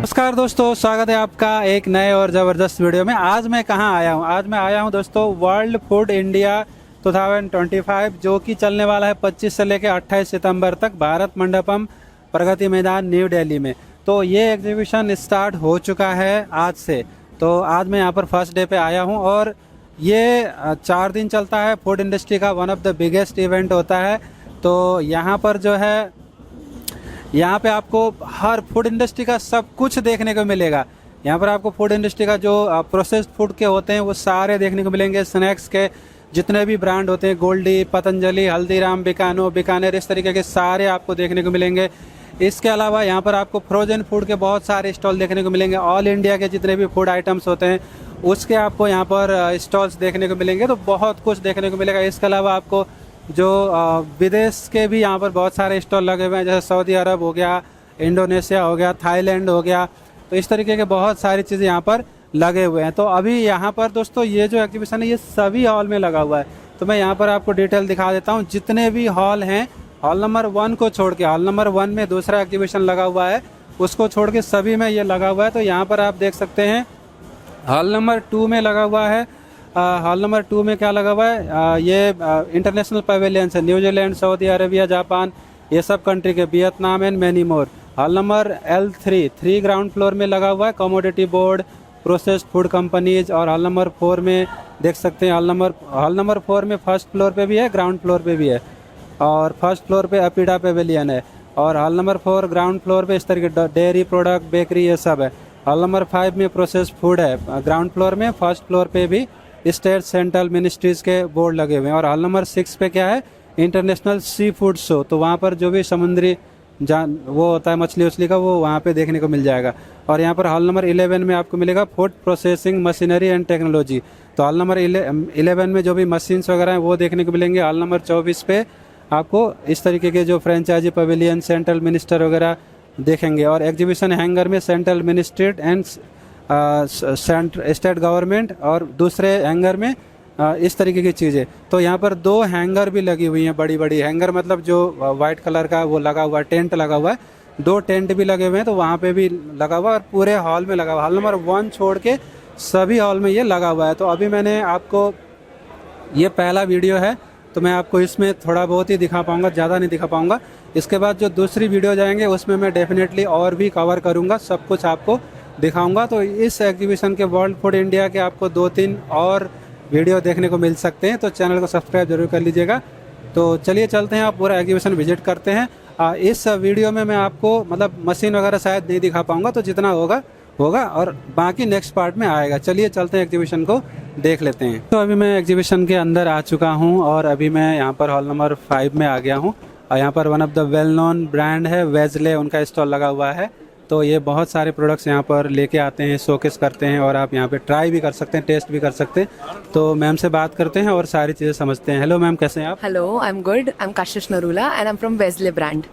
नमस्कार दोस्तों, स्वागत है आपका एक नए और ज़बरदस्त वीडियो में। आज मैं कहाँ आया हूँ? आज मैं आया हूँ दोस्तों वर्ल्ड फूड इंडिया 2025 जो कि चलने वाला है 25 से लेकर 28 सितंबर तक भारत मंडपम प्रगति मैदान न्यू दिल्ली में। तो ये एग्जीबिशन स्टार्ट हो चुका है आज से। तो आज मैं यहाँ पर फर्स्ट डे पे आया हूँ और ये 4 दिन चलता है। फूड इंडस्ट्री का one of the biggest event होता है। तो यहाँ पर जो है, यहाँ पे आपको हर फूड इंडस्ट्री का सब कुछ देखने को मिलेगा। यहाँ पर आपको फूड इंडस्ट्री का जो प्रोसेस्ड फूड के होते हैं वो सारे देखने को मिलेंगे। स्नैक्स के जितने भी ब्रांड होते हैं, गोल्डी, पतंजलि, हल्दीराम, बीकानेर, इस तरीके के सारे आपको देखने को मिलेंगे। इसके अलावा यहाँ पर आपको फ्रोजन फूड के बहुत सारे स्टॉल देखने को मिलेंगे। ऑल इंडिया के जितने भी फूड आइटम्स होते हैं उसके आपको यहाँ पर स्टॉल्स देखने को मिलेंगे। तो बहुत कुछ देखने को मिलेगा। इसके अलावा आपको जो विदेश के भी यहाँ पर बहुत सारे स्टॉल लगे हुए हैं, जैसे सऊदी अरब हो गया, इंडोनेशिया हो गया, थाईलैंड हो गया। तो इस तरीके के बहुत सारी चीज़ें यहाँ पर लगे हुए हैं। तो अभी यहाँ पर दोस्तों ये जो एग्जीबिशन है ये सभी हॉल में लगा हुआ है। तो मैं यहाँ पर आपको डिटेल दिखा देता हूँ। जितने भी हॉल हैं, हॉल नंबर 1 को छोड़ के, हॉल नंबर 1 में दूसरा एग्जीबिशन लगा हुआ है, उसको छोड़ के सभी में ये लगा हुआ है। तो यहाँ पर आप देख सकते हैं हॉल नंबर 2 में लगा हुआ है। हॉल नंबर 2 में क्या लगा हुआ है? ये इंटरनेशनल पवेलियंस है। न्यूजीलैंड, सऊदी अरेबिया, जापान, ये सब कंट्री के, Vietnam and many more. Hall number L3 ground floor में लगा हुआ है commodity board, processed food companies. और हॉल नंबर 4 में देख सकते हैं, हॉल नंबर 4 में फर्स्ट फ्लोर पे भी है, ग्राउंड फ्लोर पे भी है। और फर्स्ट फ्लोर पे अपीडा पेवेलियन है। और हॉल नंबर 4 ग्राउंड फ्लोर पे इस तरीके डेयरी प्रोडक्ट, बेकरी, ये सब है। हॉल नंबर 5 में प्रोसेस्ड फूड है ग्राउंड फ्लोर में। फर्स्ट फ्लोर पे भी स्टेट सेंट्रल मिनिस्ट्रीज के बोर्ड लगे हुए हैं। और हॉल नंबर 6 पे क्या है? International sea food show. तो वहाँ पर जो भी समुद्री वो होता है मछली उछली का, वो वहाँ पे देखने को मिल जाएगा। और यहाँ पर हॉल नंबर 11 में आपको मिलेगा food processing machinery and technology. तो हॉल नंबर 11 में जो भी मशीन्स वगैरह हैं वो देखने को मिलेंगे। हॉल नंबर 24 पे आपको इस तरीके के जो फ्रेंचाइजी पवेलियन, सेंट्रल मिनिस्टर वगैरह देखेंगे। और एग्जीबिशन हैंगर में central ministry and state government, और दूसरे हैंगर में इस तरीके की चीज़ें। तो यहाँ पर 2 हैंगर भी लगी हुई हैं, बड़ी बड़ी हैंगर, मतलब जो वाइट कलर का वो लगा हुआ है, टेंट लगा हुआ है। 2 टेंट भी लगे हुए हैं, तो वहाँ पे भी लगा हुआ है। और पूरे हॉल में लगा हुआ है। हॉल नंबर 1 छोड़ के सभी हॉल में ये लगा हुआ है। तो अभी मैंने आपको, ये पहला वीडियो है तो मैं आपको इसमें थोड़ा बहुत ही दिखा पाऊँगा, ज़्यादा नहीं दिखा पाऊँगा। इसके बाद जो दूसरी वीडियो जाएंगे उसमें मैं डेफिनेटली और भी कवर करूँगा, सब कुछ आपको दिखाऊंगा। तो इस एग्जीबिशन के वर्ल्ड फूड इंडिया के आपको 2-3 और वीडियो देखने को मिल सकते हैं। तो चैनल को सब्सक्राइब जरूर कर लीजिएगा। तो चलिए चलते हैं, आप पूरा एग्जीबिशन विजिट करते हैं। इस वीडियो में मैं आपको मतलब मशीन वगैरह शायद नहीं दिखा पाऊंगा, तो जितना होगा और बाकी नेक्स्ट पार्ट में आएगा। चलिए चलते हैं, एग्जीबिशन को देख लेते हैं। तो अभी मैं एग्जीबिशन के अंदर आ चुका हूँ और अभी मैं यहाँ पर हॉल नंबर 5 में आ गया हूँ। और यहाँ पर one of the well known brand है वेजले, उनका स्टॉल लगा हुआ है। तो ये बहुत सारे प्रोडक्ट्स यहाँ पर लेके आते हैं, शोकेस करते हैं, और आप यहाँ पे ट्राई भी कर सकते हैं, टेस्ट भी कर सकते हैं। तो मैम से बात करते हैं और सारी चीज़ें समझते हैं। हेलो मैम, कैसे हैं आप? Hello, I am good. I am Kashish Narula and I am from Wesley brand.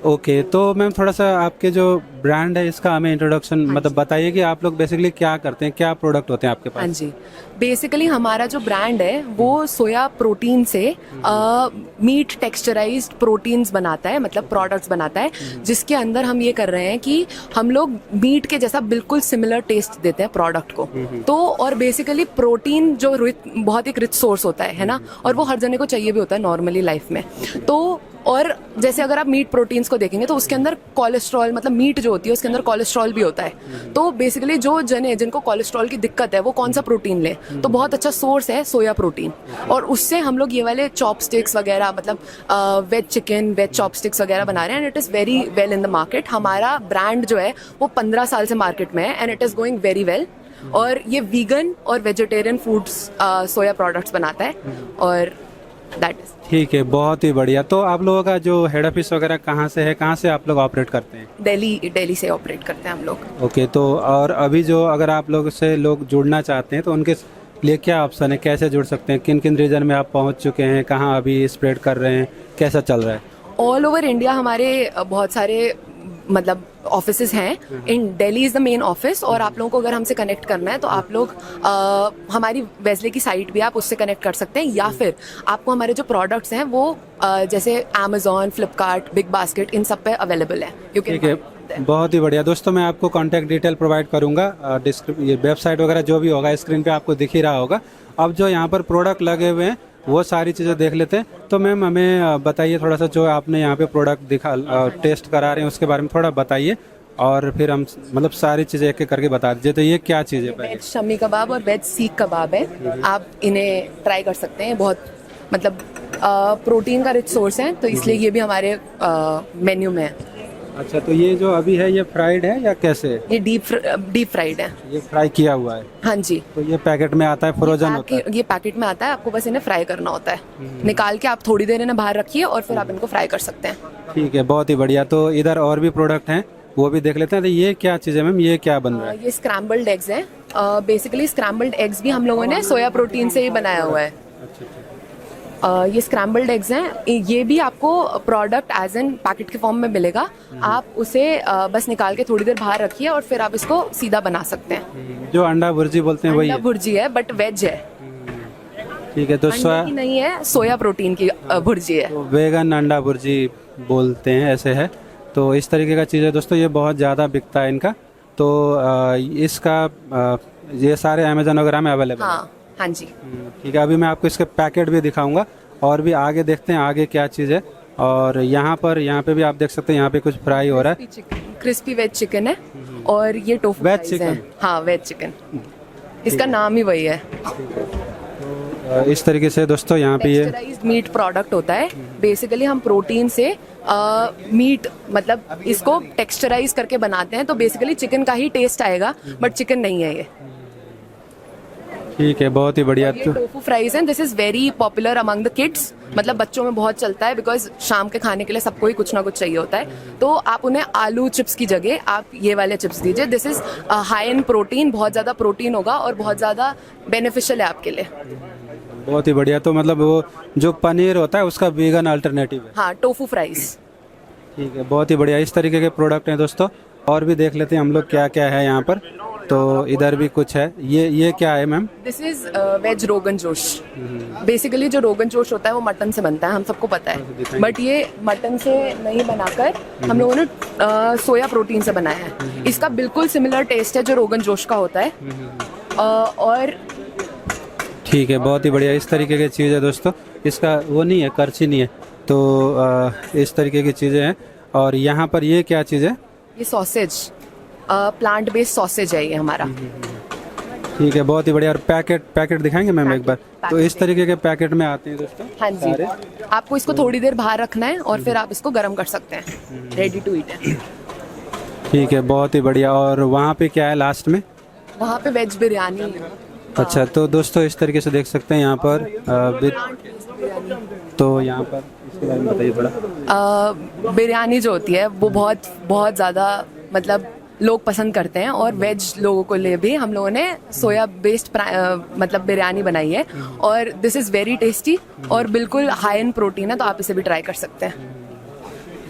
Okay, तो मैम थोड़ा सा आपके जो ब्रांड है इसका हमें इंट्रोडक्शन मतलब बताइए कि आप लोग बेसिकली क्या करते हैं, क्या प्रोडक्ट होते हैं आपके पास? हाँ जी, बेसिकली हमारा जो ब्रांड है वो सोया प्रोटीन से मीट टेक्सचराइज्ड प्रोटीन्स बनाता है, मतलब प्रोडक्ट्स बनाता है, जिसके अंदर हम ये कर रहे हैं कि हम लोग मीट के जैसा बिल्कुल सिमिलर टेस्ट देते हैं प्रोडक्ट को। तो और बेसिकली प्रोटीन जो बहुत एक रिच सोर्स होता है ना, और वो हर जने को चाहिए भी होता है नॉर्मली लाइफ में। तो और जैसे अगर आप मीट प्रोटीन्स को देखेंगे तो उसके अंदर कोलेस्ट्रॉल, मतलब मीट जो होती है उसके अंदर कोलेस्ट्रॉल भी होता है। तो बेसिकली जो जने जिनको कोलेस्ट्रॉल की दिक्कत है वो कौन सा प्रोटीन ले, तो बहुत अच्छा सोर्स है सोया प्रोटीन। और उससे हम लोग ये वाले चॉपस्टिक्स वगैरह, मतलब वेज चिकन, वेज चॉपस्टिक्स वगैरह बना रहे हैं। And it is very well in the market. हमारा ब्रांड जो है वो 15 साल से मार्केट में है and it is going very well. और ये वीगन और वेजिटेरियन फूड्स सोया प्रोडक्ट्स बनाता है। और दैट इज ठीक है, बहुत ही बढ़िया। तो आप लोगों का जो हेड ऑफिस वगैरह कहाँ से है, कहाँ से आप लोग ऑपरेट करते हैं? दिल्ली से ऑपरेट करते हैं हम लोग। ओके, तो और अभी जो अगर आप लोग से लोग जुड़ना चाहते हैं तो उनके लिए क्या ऑप्शन है, कैसे जुड़ सकते हैं? किन किन रीजन में आप पहुंच चुके हैं, कहाँ अभी स्प्रेड कर रहे हैं, कैसा चल रहा है? ऑल ओवर इंडिया हमारे बहुत सारे मतलब ऑफिसेज हैं in Delhi is the main office, और आप लोगों को अगर हमसे कनेक्ट करना है तो आप लोग हमारी वेस्ले की साइट भी आप उससे कनेक्ट कर सकते हैं, या फिर आपको हमारे जो प्रोडक्ट्स हैं वो जैसे अमेजोन, फ्लिपकार्ट, बिग बास्केट, इन सब पे अवेलेबल है। ठीक है, बहुत ही बढ़िया दोस्तों। मैं आपको कॉन्टैक्ट डिटेल प्रोवाइड करूंगा, ये वेबसाइट वगैरह जो भी होगा स्क्रीन पे आपको दिख ही रहा होगा। अब जो यहाँ पर प्रोडक्ट लगे हुए हैं वो सारी चीज़ें देख लेते हैं। तो मैम हमें बताइए थोड़ा सा, जो आपने यहाँ पे प्रोडक्ट टेस्ट करा रहे हैं उसके बारे में थोड़ा बताइए, और फिर हम मतलब सारी चीज़ें एक एक करके बता दीजिए। तो ये क्या चीज़ है? वेज शमी कबाब और वेज सीख कबाब है, आप इन्हें ट्राई कर सकते हैं। बहुत मतलब प्रोटीन का रिच सोर्स है, तो इसलिए ये भी हमारे मेन्यू में है। अच्छा, तो ये जो अभी है ये फ्राइड है या कैसे? ये डीप फ्राइड है। ये फ्राई किया हुआ है? हाँ जी। तो ये पैकेट में आता है, फ्रोजन होता है? ये पैकेट में आता है, आपको बस इन्हें फ्राई करना होता है। निकाल के आप थोड़ी देर इन्हें बाहर रखिए और फिर आप इनको फ्राई कर सकते हैं। ठीक है, बहुत ही बढ़िया। तो इधर और भी प्रोडक्ट हैं, वो भी देख लेते हैं। तो ये क्या चीज़ है मैम, ये क्या बन रहा है? ये स्क्रैम्बल्ड एग्स हैं। बेसिकली स्क्रैम्बल्ड एग्स भी हम लोगों ने सोया प्रोटीन से ही बनाया हुआ है। ये स्क्रैम्बल्ड एग्स हैं, ये भी आपको प्रोडक्ट एज एन पैकेट के फॉर्म में मिलेगा। आप उसे बस निकाल के थोड़ी देर बाहर रखिए और फिर आप इसको सीधा बना सकते हैं। जो अंडा भुर्जी बोलते हैं वही अंडा है? भुर्जी है बट वेज है। ठीक है, तो अंडे की नहीं है, सोया प्रोटीन की भुर्जी है। तो वेगन अंडा भुर्जी बोलते हैं, ऐसे है। तो इस तरीके का चीज़ है दोस्तों, ये बहुत ज़्यादा बिकता है इनका। तो ये सारे अमेजन वगैरह में अवेलेबल है? हाँ जी। ठीक है, अभी मैं आपको इसके पैकेट भी दिखाऊंगा और भी आगे देखते हैं आगे क्या चीज़ है। और यहाँ पे भी आप देख सकते हैं, यहाँ पे कुछ फ्राई हो रहा है। क्रिस्पी वेज चिकन है और ये टोफू वेज फ्राइज चिकन? है। हाँ, वेज चिकन, इसका नाम ही वही है। इस तरीके से दोस्तों यहाँ पे ये टेक्सचराइज्ड मीट प्रोडक्ट होता है। बेसिकली हम प्रोटीन से मीट मतलब इसको टेक्सचराइज करके बनाते हैं, तो बेसिकली चिकन का ही टेस्ट आएगा बट चिकन नहीं है ये। ठीक है, बहुत ही बढ़िया। ये टोफू फ्राइज हैं, this is very popular among the kids, मतलब बच्चों में बहुत चलता है, बिकॉज शाम के खाने के लिए सबको ही कुछ ना कुछ चाहिए होता है। तो आप उन्हें आलू चिप्स की जगह आप ये वाले चिप्स दीजिए। This is high in protein, बहुत ज़्यादा प्रोटीन होगा और बहुत ज़्यादा बेनिफिशियल है आपके लिए। बहुत ही बढ़िया। तो मतलब वो जो पनीर होता है उसका वीगन अल्टरनेटिव है? हाँ, टोफू फ्राइज। ठीक है, बहुत ही बढ़िया। इस तरीके के प्रोडक्ट हैं दोस्तों। और भी देख लेते हैं हम लोग क्या क्या है यहाँ पर। तो इधर भी कुछ है, ये क्या है ma'am? This is veg rogan josh. Basically जो रोगन जोश होता है वो मटन से बनता है, हम सबको पता है, बट ये मटन से नहीं बनाकर हम लोगों ने सोया प्रोटीन से बनाया है। इसका बिल्कुल सिमिलर टेस्ट है जो रोगन जोश का होता है। और ठीक है, बहुत ही बढ़िया। इस तरीके की चीज़ है दोस्तों। इसका वो नहीं है, करछी नहीं है। तो इस तरीके की चीज़ें हैं। और यहाँ पर ये क्या चीज़ है? ये सॉसेज, प्लांट बेस्ड सॉसेज है ये हमारा। ठीक है, बहुत ही बढ़िया। और पैकेट दिखाएंगे मैम एक बार? तो इस तरीके के पैकेट में आते हैं दोस्तों। हाँ जी, आपको इसको थोड़ी देर बाहर रखना है और फिर आप इसको गर्म कर सकते हैं। रेडी टू ईट है। ठीक है, बहुत ही बढ़िया। और वहाँ पे क्या है लास्ट में? वहाँ पे वेज बिरयानी। अच्छा, तो दोस्तों इस तरीके से देख सकते हैं यहाँ पर तो यहाँ पर इसके बारे में बताइए थोड़ा। बिरयानी जो होती है वो बहुत बहुत ज़्यादा मतलब लोग पसंद करते हैं, और वेज लोगों को लिए भी हम लोगों ने सोया बेस्ड मतलब बिरयानी बनाई है, और दिस इज़ वेरी टेस्टी और बिल्कुल हाई इन प्रोटीन है, तो आप इसे भी ट्राई कर सकते हैं।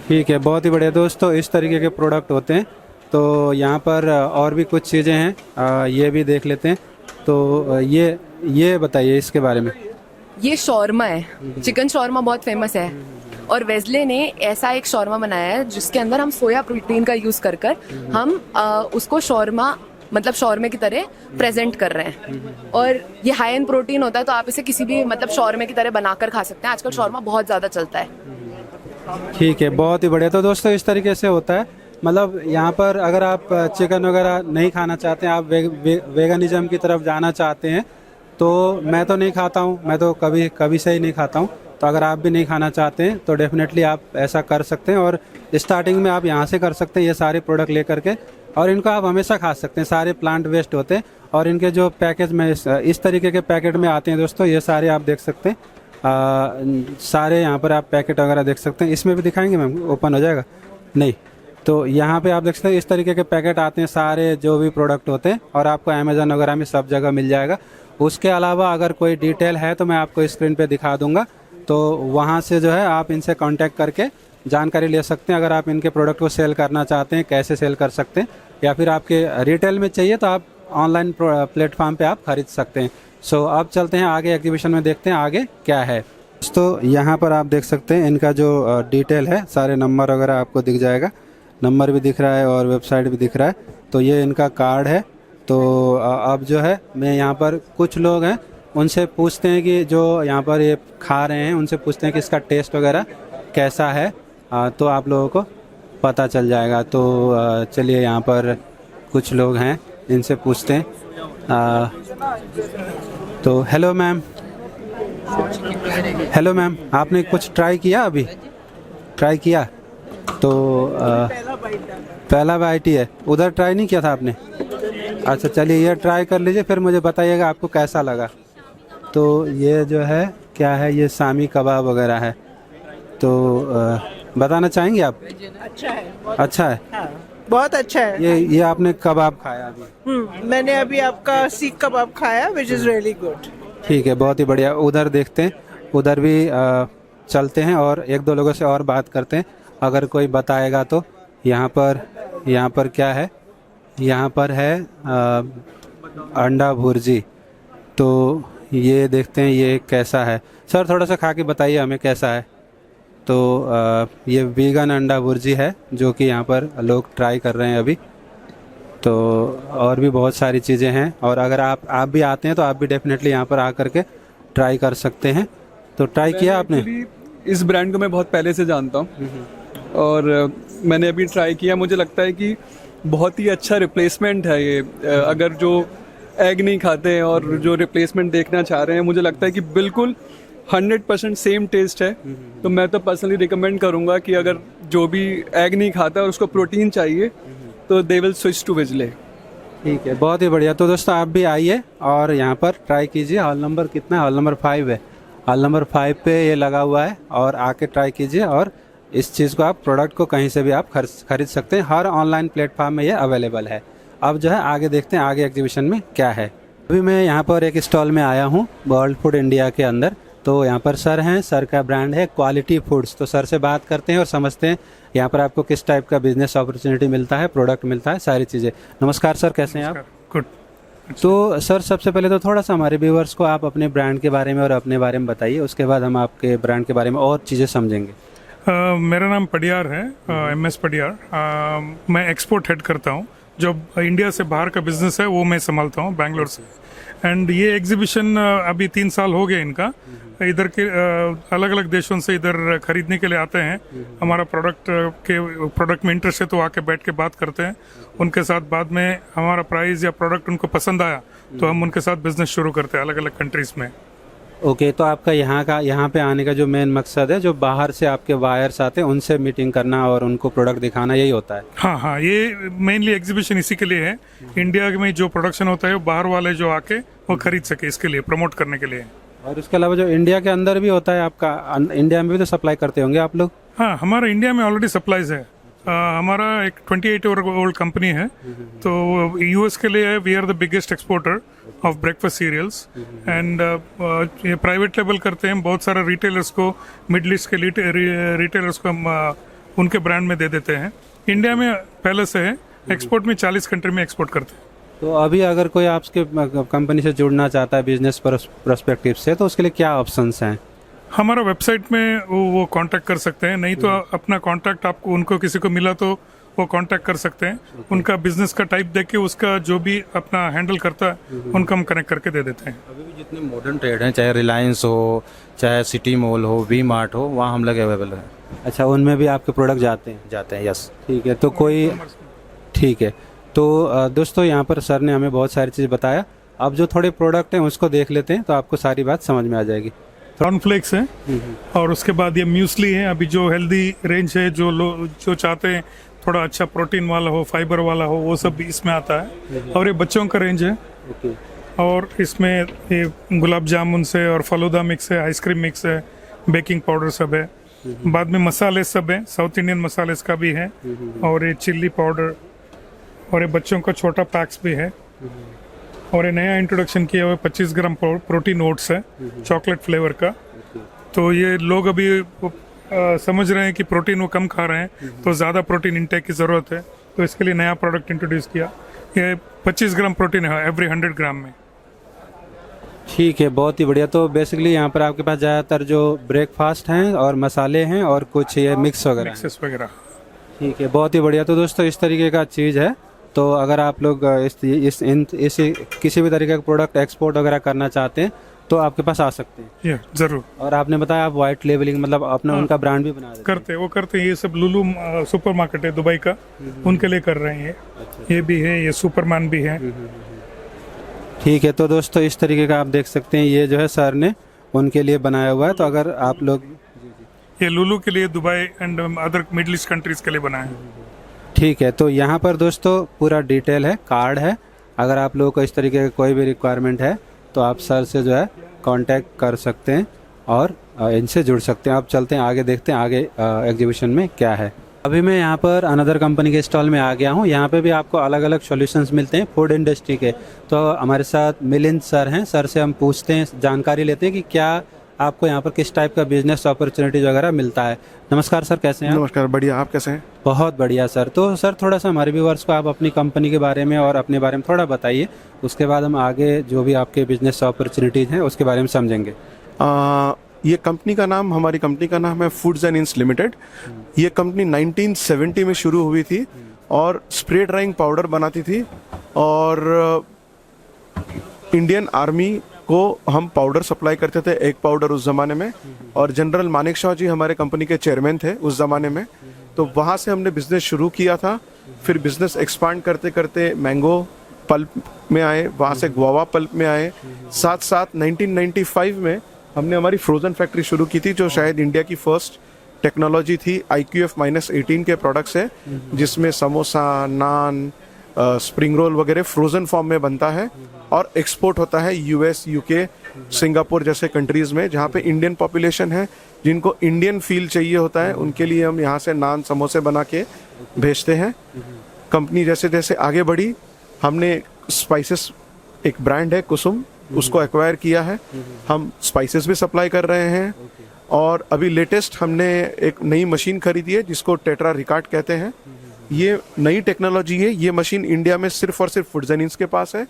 ठीक है, बहुत ही बढ़िया दोस्तों। इस तरीके के प्रोडक्ट होते हैं। तो यहाँ पर और भी कुछ चीज़ें हैं, ये भी देख लेते हैं। तो ये बताइए इसके बारे में। ये शौरमा है, चिकन शौरमा बहुत फेमस है, और वेस्ले ने ऐसा एक शौरमा बनाया है जिसके अंदर हम सोया प्रोटीन का यूज़ कर हम उसको शौरमा मतलब शौरमे की तरह प्रेजेंट कर रहे हैं। और ये हाई इन प्रोटीन होता है, तो आप इसे किसी भी मतलब शौरमे की तरह बनाकर खा सकते हैं। आजकल शौरमा बहुत ज़्यादा चलता है। ठीक है, बहुत ही बढ़िया। तो दोस्तों इस तरीके से होता है। मतलब यहाँ पर अगर आप चिकन वगैरह नहीं खाना चाहते हैं, आप वेगनिज्म की तरफ जाना चाहते हैं, तो मैं तो नहीं खाता हूँ, मैं तो कभी से ही नहीं खाता हूँ। तो अगर आप भी नहीं खाना चाहते हैं तो डेफिनेटली आप ऐसा कर सकते हैं। और स्टार्टिंग में आप यहाँ से कर सकते हैं, ये सारे प्रोडक्ट ले करके, और इनको आप हमेशा खा सकते हैं। सारे प्लांट वेस्ट होते हैं। और इनके जो पैकेज में इस तरीके के पैकेट में आते हैं दोस्तों, ये सारे आप देख सकते हैं। सारे यहाँ पर आप पैकेट वगैरह देख सकते हैं। इसमें भी दिखाएंगे मैम, ओपन हो जाएगा? नहीं। तो यहाँ पे आप देख सकते हैं इस तरीके के पैकेट आते हैं, सारे जो भी प्रोडक्ट होते हैं, और आपको अमेजन वगैरह में सब जगह मिल जाएगा। उसके अलावा अगर कोई डिटेल है तो मैं आपको स्क्रीन पे दिखा दूंगा, तो वहाँ से जो है आप इनसे कांटेक्ट करके जानकारी ले सकते हैं। अगर आप इनके प्रोडक्ट को सेल करना चाहते हैं, कैसे सेल कर सकते हैं, या फिर आपके रिटेल में चाहिए तो आप ऑनलाइन प्लेटफॉर्म पे आप खरीद सकते हैं। सो अब चलते हैं आगे एग्जीबिशन में, देखते हैं आगे क्या है। तो यहाँ पर आप देख सकते हैं इनका जो डिटेल है, सारे नंबर वगैरह आपको दिख जाएगा, नंबर भी दिख रहा है और वेबसाइट भी दिख रहा है। तो ये इनका कार्ड है। तो अब जो है मैं यहाँ पर कुछ लोग हैं उनसे पूछते हैं कि जो यहाँ पर ये खा रहे हैं उनसे पूछते हैं कि इसका टेस्ट वगैरह कैसा है, तो आप लोगों को पता चल जाएगा। तो चलिए यहाँ पर कुछ लोग हैं इनसे पूछते हैं। तो हेलो मैम, हेलो मैम, आपने कुछ ट्राई किया? अभी ट्राई किया? तो पहला बाइट ही है, उधर ट्राई नहीं किया था आपने? अच्छा चलिए ये ट्राई कर लीजिए, फिर मुझे बताइएगा आपको कैसा लगा। तो ये जो है क्या है, ये शामी कबाब वगैरह है। तो बताना चाहेंगे आप? अच्छा है, अच्छा है, हाँ, बहुत अच्छा है। ये आपने कबाब खाया अभी? मैंने अभी आपका सीख कबाब खाया, विच इज़ रियली गुड। ठीक है, बहुत ही बढ़िया। उधर देखते हैं, उधर भी चलते हैं और एक दो लोगों से और बात करते हैं, अगर कोई बताएगा तो। यहाँ पर क्या है, यहाँ पर है अंडा भुर्जी। तो ये देखते हैं ये कैसा है। सर थोड़ा सा खा के बताइए हमें कैसा है। तो ये वीगन अंडा भुर्जी है जो कि यहाँ पर लोग ट्राई कर रहे हैं अभी। तो और भी बहुत सारी चीज़ें हैं, और अगर आप भी आते हैं तो आप भी डेफिनेटली यहाँ पर आकर के ट्राई कर सकते हैं। तो ट्राई किया आपने? इस ब्रांड को मैं बहुत पहले से जानता हूँ और मैंने अभी ट्राई किया। मुझे लगता है कि बहुत ही अच्छा रिप्लेसमेंट है ये। अगर जो एग नहीं खाते हैं और जो रिप्लेसमेंट देखना चाह रहे हैं, मुझे लगता है कि बिल्कुल 100% सेम टेस्ट है। तो मैं तो पर्सनली रिकमेंड करूँगा कि अगर जो भी एग नहीं खाता और उसको प्रोटीन चाहिए तो they will switch to veg ले। ठीक है, बहुत ही बढ़िया। तो दोस्तों आप भी आइए और यहाँ पर ट्राई कीजिए। हॉल नंबर कितना है? हॉल नंबर 5 है। हॉल नंबर 5 पे ये लगा हुआ है, और आके ट्राई कीजिए। और इस चीज़ को आप प्रोडक्ट को कहीं से भी आप खरीद सकते हैं, हर ऑनलाइन प्लेटफॉर्म में ये अवेलेबल है। अब जो है आगे देखते हैं आगे एग्जीबिशन में क्या है। अभी मैं यहाँ पर एक स्टॉल में आया हूँ वर्ल्ड फूड इंडिया के अंदर। तो यहाँ पर सर हैं, सर का ब्रांड है क्वालिटी फूड्स। तो सर से बात करते हैं और समझते हैं यहाँ पर आपको किस टाइप का बिजनेस अपॉर्चुनिटी मिलता है, प्रोडक्ट मिलता है, सारी चीज़ें। नमस्कार सर, कैसे हैं आप? गुड। तो सर सबसे पहले तो थोड़ा सा हमारे व्यूवर्स को आप अपने ब्रांड के बारे में और अपने बारे में बताइए, उसके बाद हम आपके ब्रांड के बारे में और चीज़ें समझेंगे। मेरा नाम पडियार है, MS पडियार। मैं एक्सपोर्ट हेड करता हूँ। जो इंडिया से बाहर का बिजनेस है वो मैं संभालता हूँ बैंगलोर से। एंड ये एग्जीबिशन अभी 3 साल हो गए इनका। इधर के अलग अलग देशों से इधर खरीदने के लिए आते हैं। हमारा प्रोडक्ट में इंटरेस्ट है तो आके बैठ के बात करते हैं उनके साथ। बाद में हमारा प्राइस या प्रोडक्ट उनको पसंद आया तो हम उनके साथ बिजनेस शुरू करते हैं अलग अलग कंट्रीज में। ओके, तो आपका यहाँ पे आने का जो मेन मकसद है, जो बाहर से आपके बायर्स आते हैं उनसे मीटिंग करना और उनको प्रोडक्ट दिखाना, यही होता है? हाँ, ये मेनली एग्जीबिशन इसी के लिए है। इंडिया में जो प्रोडक्शन होता है वो बाहर वाले जो आके वो खरीद सके, इसके लिए प्रमोट करने के लिए। और इसके अलावा जो इंडिया के अंदर भी होता है आपका, इंडिया में भी तो सप्लाई करते होंगे आप लोग? हाँ, हमारा इंडिया में ऑलरेडी सप्लाईज है। हमारा एक 28 ओल्ड कंपनी है। तो यूएस के लिए we are the biggest exporter of breakfast cereals. And ये प्राइवेट लेवल करते हैं। बहुत सारे रिटेलर्स को, मिडल ईस्ट के रिटेलर्स को हम उनके ब्रांड में दे देते हैं। इंडिया में पहले से है, एक्सपोर्ट में 40 कंट्री में एक्सपोर्ट करते हैं। तो अभी अगर कोई आपके कंपनी से जुड़ना चाहता है बिजनेस पर्सपेक्टिव से, तो उसके लिए क्या ऑप्शंस हैं? हमारा वेबसाइट में वो कांटेक्ट कर सकते हैं। नहीं तो अपना कांटेक्ट आपको, उनको किसी को मिला तो वो कांटेक्ट कर सकते हैं। उनका बिजनेस का टाइप देख के उसका जो भी अपना हैंडल करता है उनका हम कनेक्ट करके दे देते हैं। अभी भी जितने मॉडर्न ट्रेड हैं, चाहे रिलायंस हो, चाहे सिटी मॉल हो, वी मार्ट हो, वहाँ हम लोग अवेलेबल हैं। अच्छा, उनमें भी आपके प्रोडक्ट जाते हैं? यस। ठीक है, तो कोई, ठीक है। तो दोस्तों यहाँ पर सर ने हमें बहुत सारी चीज़ बताया। अब जो थोड़े प्रोडक्ट हैं उसको देख लेते हैं तो आपको सारी बात समझ में आ जाएगी। कॉर्नफ्लेक्स है और उसके बाद ये म्यूसली है। अभी जो हेल्दी रेंज है, जो चाहते हैं थोड़ा अच्छा प्रोटीन वाला हो, फाइबर वाला हो, वो सब भी इसमें आता है। और ये बच्चों का रेंज है। और इसमें ये गुलाब जामुन से और फलूदा मिक्स है, आइसक्रीम मिक्स है, बेकिंग पाउडर सब है। बाद में मसाले सब है, साउथ इंडियन मसाले का भी है। और ये चिल्ली पाउडर, और ये बच्चों का छोटा पैक्स भी है। और ये नया इंट्रोडक्शन किया हुआ 25 ग्राम प्रोटीन ओट्स है, चॉकलेट फ्लेवर का। तो ये लोग अभी समझ रहे हैं कि प्रोटीन वो कम खा रहे हैं, तो ज़्यादा प्रोटीन इंटेक की ज़रूरत है, तो इसके लिए नया प्रोडक्ट इंट्रोड्यूस किया। ये 25 ग्राम प्रोटीन है एवरी 100 ग्राम में। ठीक है, बहुत ही बढ़िया। तो बेसिकली यहाँ पर आपके पास ज़्यादातर जो ब्रेकफास्ट हैं और मसाले हैं और कुछ ये मिक्स वगैरह हैं। मिक्सेस वगैरह। ठीक है, बहुत ही बढ़िया। तो दोस्तों इस तरीके का चीज़ है, तो अगर आप लोग इस किसी भी तरीके का प्रोडक्ट एक्सपोर्ट वगैरह करना चाहते हैं तो आपके पास आ सकते हैं। ये जरूर और आपने बताया आप वाइट लेबलिंग मतलब अपना उनका ब्रांड भी बना देते करते हैं, वो करते हैं। ये सब लुलु सुपरमार्केट है दुबई का, उनके लिए कर रहे हैं ये भी है, ये सुपरमैन भी है। ठीक है, तो दोस्तों इस तरीके का आप देख सकते हैं, ये जो है सर ने उनके लिए बनाया हुआ है। तो अगर आप लोग ये लुलु के लिए Dubai and other middle east countries के लिए बना है। ठीक है, तो यहाँ पर दोस्तों पूरा डिटेल है, कार्ड है। अगर आप लोगों को इस तरीके का कोई भी रिक्वायरमेंट है तो आप सर से जो है कांटेक्ट कर सकते हैं और इनसे जुड़ सकते हैं। आप चलते हैं आगे, देखते हैं आगे एग्जीबिशन में क्या है। अभी मैं यहाँ पर अनदर कंपनी के स्टॉल में आ गया हूँ। यहाँ पे भी आपको अलग अलग सॉल्यूशंस मिलते हैं फूड इंडस्ट्री के। तो हमारे साथ मिलिंद सर हैं, सर से हम पूछते हैं, जानकारी लेते हैं कि क्या आपको यहाँ पर किस टाइप का बिजनेस अपॉर्चुनिटीज वगैरह मिलता है। नमस्कार सर, कैसे हैं आप? नमस्कार, बढ़िया। आप कैसे हैं? बहुत बढ़िया सर। तो सर थोड़ा सा हमारे व्यूअर्स को आप अपनी कंपनी के बारे में और अपने बारे में थोड़ा बताइए, उसके बाद हम आगे जो भी आपके बिजनेस अपॉर्चुनिटीज़ हैं उसके बारे में समझेंगे। ये कंपनी का नाम, हमारी कंपनी का नाम है फूड्स एंड इंस लिमिटेड। ये कंपनी 1970 में शुरू हुई थी और स्प्रे ड्राइंग पाउडर बनाती थी, और इंडियन आर्मी को हम पाउडर सप्लाई करते थे, एक पाउडर उस ज़माने में। और जनरल मानेकशॉ जी हमारे कंपनी के चेयरमैन थे उस ज़माने में। तो वहाँ से हमने बिज़नेस शुरू किया था। फिर बिज़नेस एक्सपांड करते करते मैंगो पल्प में आए, वहाँ से गुआवा पल्प में आए। साथ साथ 1995 में हमने हमारी फ्रोज़न फैक्ट्री शुरू की थी, जो शायद इंडिया की फर्स्ट टेक्नोलॉजी थी। IQF-18 के प्रोडक्ट्स है, जिसमें समोसा, नान, स्प्रिंग रोल वगैरह फ्रोज़न फॉर्म में बनता है और एक्सपोर्ट होता है US, UK, सिंगापुर जैसे कंट्रीज़ में, जहाँ पे इंडियन पॉपुलेशन है, जिनको इंडियन फील चाहिए होता है, उनके लिए हम यहाँ से नान समोसे बना के भेजते हैं। कंपनी जैसे जैसे आगे बढ़ी, हमने स्पाइसेस, एक ब्रांड है कुसुम, उसको एक्वायर किया है। हम स्पाइसेस भी सप्लाई कर रहे हैं। और अभी लेटेस्ट हमने एक नई मशीन खरीदी है जिसको टेट्रा रिकार्ड कहते हैं। ये नई टेक्नोलॉजी है। ये मशीन इंडिया में सिर्फ और सिर्फ फूड्स एंड इंस के पास है।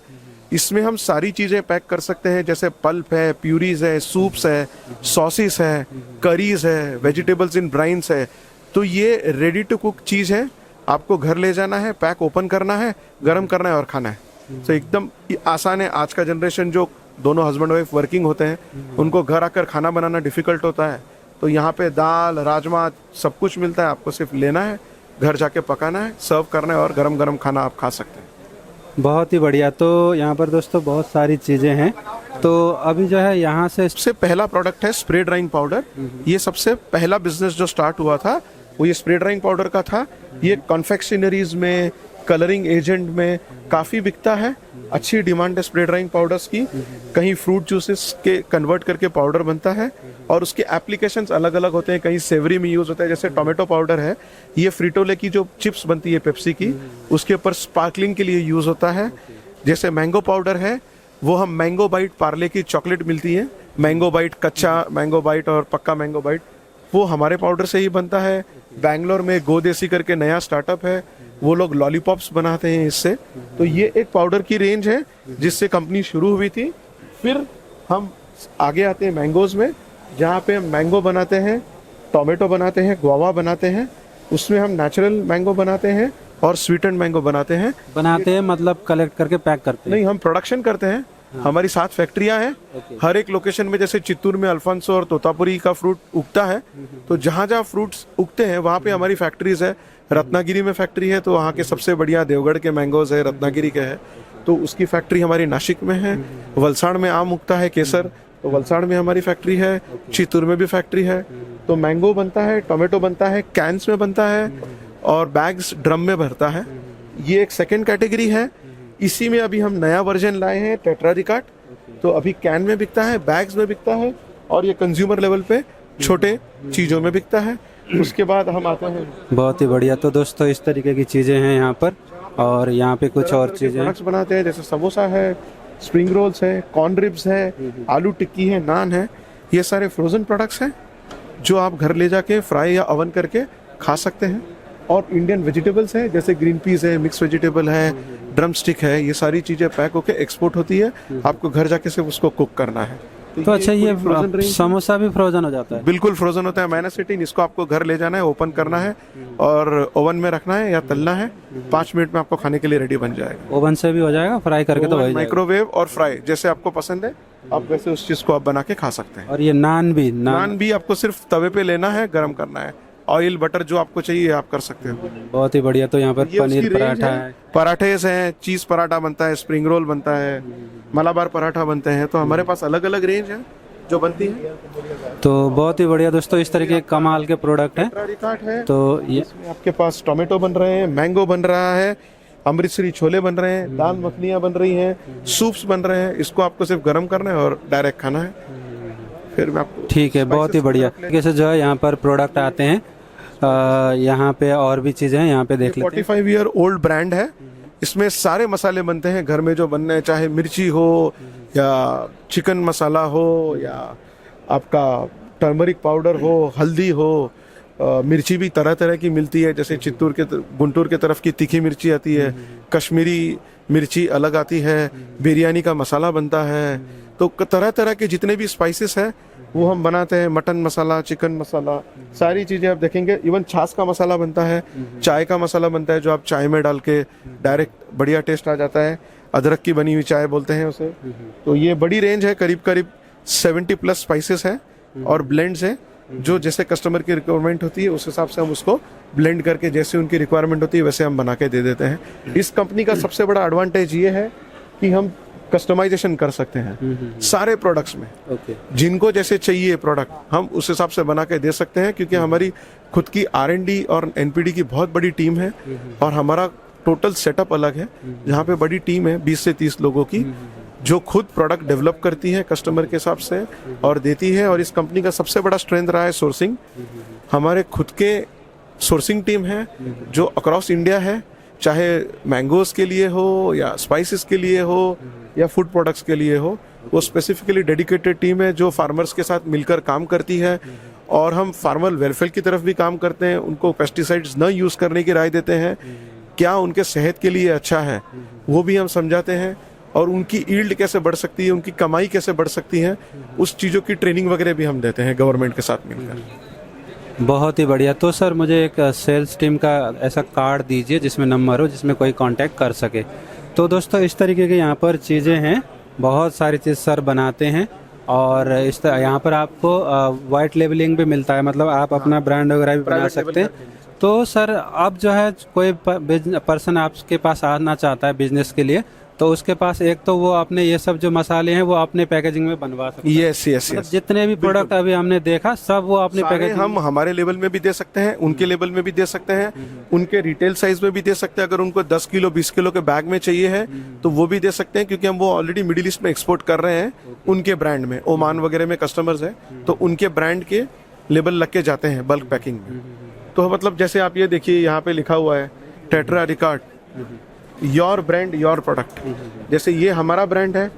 इसमें हम सारी चीज़ें पैक कर सकते हैं, जैसे पल्प है, प्यूरीज है, सूप्स है, सॉसेस है, करीज है, वेजिटेबल्स इन ब्राइन्स है। तो ये रेडी टू कुक चीज़ है। आपको घर ले जाना है, पैक ओपन करना है, गर्म करना है और खाना है। तो एकदम आसान है। आज का जनरेशन जो दोनों हस्बैंड वाइफ वर्किंग होते हैं, उनको घर आकर खाना बनाना डिफिकल्ट होता है। तो यहाँ पे दाल, राजमा सब कुछ मिलता है। आपको सिर्फ लेना है, घर जाके पकाना है, सर्व करना है और गरम गरम खाना आप खा सकते हैं। बहुत ही बढ़िया। तो यहाँ पर दोस्तों बहुत सारी चीज़ें हैं। तो अभी जो है यहाँ से सबसे पहला प्रोडक्ट है स्प्रे ड्राइंग पाउडर। ये सबसे पहला बिजनेस जो स्टार्ट हुआ था वो ये स्प्रे ड्राइंग पाउडर का था। ये कॉन्फेक्शनरीज में, कलरिंग एजेंट में काफ़ी बिकता है। अच्छी डिमांड है स्प्रे ड्राइंग पाउडर्स की। कहीं फ्रूट जूसेस के कन्वर्ट करके पाउडर बनता है और उसके एप्लीकेशंस अलग अलग होते हैं। कहीं सेवरी में यूज़ होता है, जैसे टोमेटो पाउडर है। ये फ्रीटोले की जो चिप्स बनती है पेप्सी की, उसके ऊपर स्पार्कलिंग के लिए यूज़ होता है। जैसे मैंगो पाउडर है, वो हम मैंगो बाइट पार्ले की चॉकलेट मिलती है, मैंगो बाइट, कच्चा मैंगो बाइट और पक्का मैंगो बाइट, वो हमारे पाउडर से ही बनता है। बैंगलोर में गो देसी करके नया स्टार्टअप है, वो लोग लॉलीपॉप्स बनाते हैं इससे। तो ये एक पाउडर की रेंज है जिससे कंपनी शुरू हुई थी। फिर हम आगे आते हैं मैंगोज में, जहाँ पे हम मैंगो बनाते हैं, टोमेटो बनाते हैं, गुआवा बनाते हैं। उसमें हम नेचुरल मैंगो बनाते हैं और स्वीटेंड मैंगो बनाते हैं। मतलब कलेक्ट करके पैक करते हैं? नहीं, हम प्रोडक्शन करते हैं। हमारी 7 फैक्ट्रियां हैं। हर एक लोकेशन में, जैसे चित्तूर में अल्फांसो और तोतापुरी का फ्रूट उगता है, तो जहाँ जहाँ फ्रूट्स उगते हैं वहाँ पे हमारी फैक्ट्रीज है। रत्नागिरी में फैक्ट्री है, तो वहाँ के सबसे बढ़िया देवगढ़ के मैंगोज है, रत्नागिरी के है, तो उसकी फैक्ट्री हमारी नासिक में है। वलसाड़ में आम उगता है, केसर, तो वलसाड़ में हमारी फैक्ट्री है। चित्तूर में भी फैक्ट्री है। तो मैंगो बनता है, टोमेटो बनता है, कैंस में बनता है और बैग्स ड्रम में भरता है। ये एक सेकेंड कैटेगरी है। इसी में अभी हम नया वर्जन लाए हैं, टेट्रा रिकार्ड। तो अभी कैन में बिकता है, बैग्स में बिकता है और ये कंज्यूमर लेवल पे छोटे चीज़ों में बिकता है। उसके बाद हम आते हैं। बहुत ही बढ़िया। तो दोस्तों इस तरीके की चीज़ें हैं यहाँ पर, और यहाँ पे कुछ और चीज़ें प्रोडक्ट्स बनाते हैं, जैसे समोसा है, स्प्रिंग रोल्स है, कॉर्न रिब्स है, आलू टिक्की है, नान है। ये सारे फ्रोजन प्रोडक्ट्स हैं। जो आप घर ले जाके फ्राई या ओवन करके खा सकते हैं। और इंडियन वेजिटेबल्स हैं, जैसे ग्रीन पीस है, मिक्स वेजिटेबल है, ड्रम स्टिक है, ये सारी चीज़ें पैक होके एक्सपोर्ट होती है। आपको घर जाके सिर्फ उसको कुक करना है। तो अच्छा, ये frozen range समोसा भी फ्रोजन हो जाता है? बिल्कुल फ्रोजन होता है। माइनस 18, इसको आपको घर ले जाना है, ओपन करना है और ओवन में रखना है या तलना है। 5 मिनट में आपको खाने के लिए रेडी बन जाएगा। ओवन से भी हो जाएगा, फ्राई करके तो हो ही जाएगा। माइक्रोवेव और फ्राई जैसे आपको पसंद है, आप वैसे उस चीज को आप बना के खा सकते हैं। और ये नान भी नान भी आपको सिर्फ तवे पे लेना है, गर्म करना है। ऑयल बटर जो आपको चाहिए आप कर सकते हो। बहुत ही बढ़िया। तो यहाँ पर ये उसकी पनीर रेंज पराठा है। है, पराठेस हैं, चीज पराठा बनता है, स्प्रिंग रोल बनता है, मलाबार पराठा बनते हैं। तो हमारे पास अलग अलग रेंज है जो बनती है। तो बहुत ही बढ़िया दोस्तों, इस तरीके के कमाल के प्रोडक्ट हैं। रिकाट है, तो ये इसमें आपके पास टोमेटो बन रहे हैं, मैंगो बन रहा है, अमृतसरी छोले बन रहे हैं, दाल मखनियाँ बन रही हैं, सूप्स बन रहे हैं। इसको आपको सिर्फ गर्म करना है और डायरेक्ट खाना है। फिर मैं आपको ठीक है, बहुत ही बढ़िया तरीके से जो है यहाँ पर प्रोडक्ट आते हैं। यहाँ पे और भी चीजें हैं, यहाँ पे देख लेते हैं। 45 ईयर ओल्ड ब्रांड है। इसमें सारे मसाले बनते हैं घर में जो बनने हैं, चाहे मिर्ची हो या चिकन मसाला हो या आपका टर्मरिक पाउडर हो, हल्दी हो। मिर्ची भी तरह तरह की मिलती है, जैसे चित्तूर के गुंटूर के तरफ की तीखी मिर्ची आती है, कश्मीरी मिर्ची अलग आती है, बिरयानी का मसाला बनता है। तो तरह तरह के जितने भी स्पाइसेस हैं वो हम बनाते हैं। मटन मसाला, चिकन मसाला, सारी चीज़ें आप देखेंगे। इवन छाछ का मसाला बनता है, चाय का मसाला बनता है जो आप चाय में डाल के डायरेक्ट बढ़िया टेस्ट आ जाता है। अदरक की बनी हुई चाय बोलते हैं उसे। तो ये बड़ी रेंज है, करीब करीब 70+ स्पाइसेस हैं और ब्लेंड्स हैं। जो जैसे कस्टमर की रिक्वायरमेंट होती है उस हिसाब से हम उसको ब्लेंड करके जैसे उनकी रिक्वायरमेंट होती है वैसे हम बना के दे देते हैं। इस कंपनी का सबसे बड़ा एडवांटेज ये है कि हम कस्टमाइजेशन कर सकते हैं सारे प्रोडक्ट्स में। ओके। जिनको जैसे चाहिए प्रोडक्ट हम उस हिसाब से बना के दे सकते हैं, क्योंकि हमारी खुद की R&D और NPD की बहुत बड़ी टीम है और हमारा टोटल सेटअप अलग है, जहाँ पे बड़ी टीम है 20 से 30 लोगों की जो खुद प्रोडक्ट डेवलप करती है कस्टमर के हिसाब से और देती है। और इस कंपनी का सबसे बड़ा स्ट्रेंथ रहा है सोर्सिंग। हमारे खुद के सोर्सिंग टीम है जो अक्रॉस इंडिया है, चाहे मैंगोज के लिए हो या स्पाइसेस के लिए हो या फूड प्रोडक्ट्स के लिए हो। वो स्पेसिफिकली डेडिकेटेड टीम है जो फार्मर्स के साथ मिलकर काम करती है। और हम फार्मर वेलफेयर की तरफ भी काम करते हैं, उनको पेस्टिसाइड्स न यूज़ करने की राय देते हैं, क्या उनके सेहत के लिए अच्छा है वो भी हम समझाते हैं। और उनकी ईल्ड कैसे बढ़ सकती है, उनकी कमाई कैसे बढ़ सकती है, उस चीज़ों की ट्रेनिंग वगैरह भी हम देते हैं गवर्नमेंट के साथ मिलकर। बहुत ही बढ़िया। तो सर मुझे एक सेल्स टीम का ऐसा कार्ड दीजिए जिसमें नंबर हो, जिसमें कोई कांटेक्ट कर सके। तो दोस्तों इस तरीके के यहाँ पर चीज़ें हैं, बहुत सारी चीज़ सर बनाते हैं। और इस यहाँ पर आपको वाइट लेबलिंग भी मिलता है, मतलब आप अपना ब्रांड वगैरह भी बना सकते हैं। तो सर अब जो है कोई पर्सन आपके पास आना चाहता है बिजनेस के लिए, तो उसके पास एक तो वो अपने ये सब जो मसाले हैं वो अपने पैकेजिंग में बनवा सकते हैं। यस यस मतलब यस। जितने भी प्रोडक्ट अभी हमने देखा सब वो अपने सारे पैकेजिंग हम हमारे लेवल में भी दे सकते हैं, उनके लेवल में भी दे सकते हैं, उनके रिटेल साइज में भी दे सकते हैं। अगर उनको 10 किलो 20 किलो के बैग में चाहिए है तो वो भी दे सकते हैं, क्योंकि हम वो ऑलरेडी मिडिल ईस्ट में एक्सपोर्ट कर रहे हैं। उनके ब्रांड में ओमान वगैरह में कस्टमर्स है तो उनके ब्रांड के लेबल लग के जाते हैं बल्क पैकिंग में। तो मतलब जैसे आप ये देखिए यहाँ पे लिखा हुआ है tetra record, your brand your product. जैसे ये हमारा ब्रांड है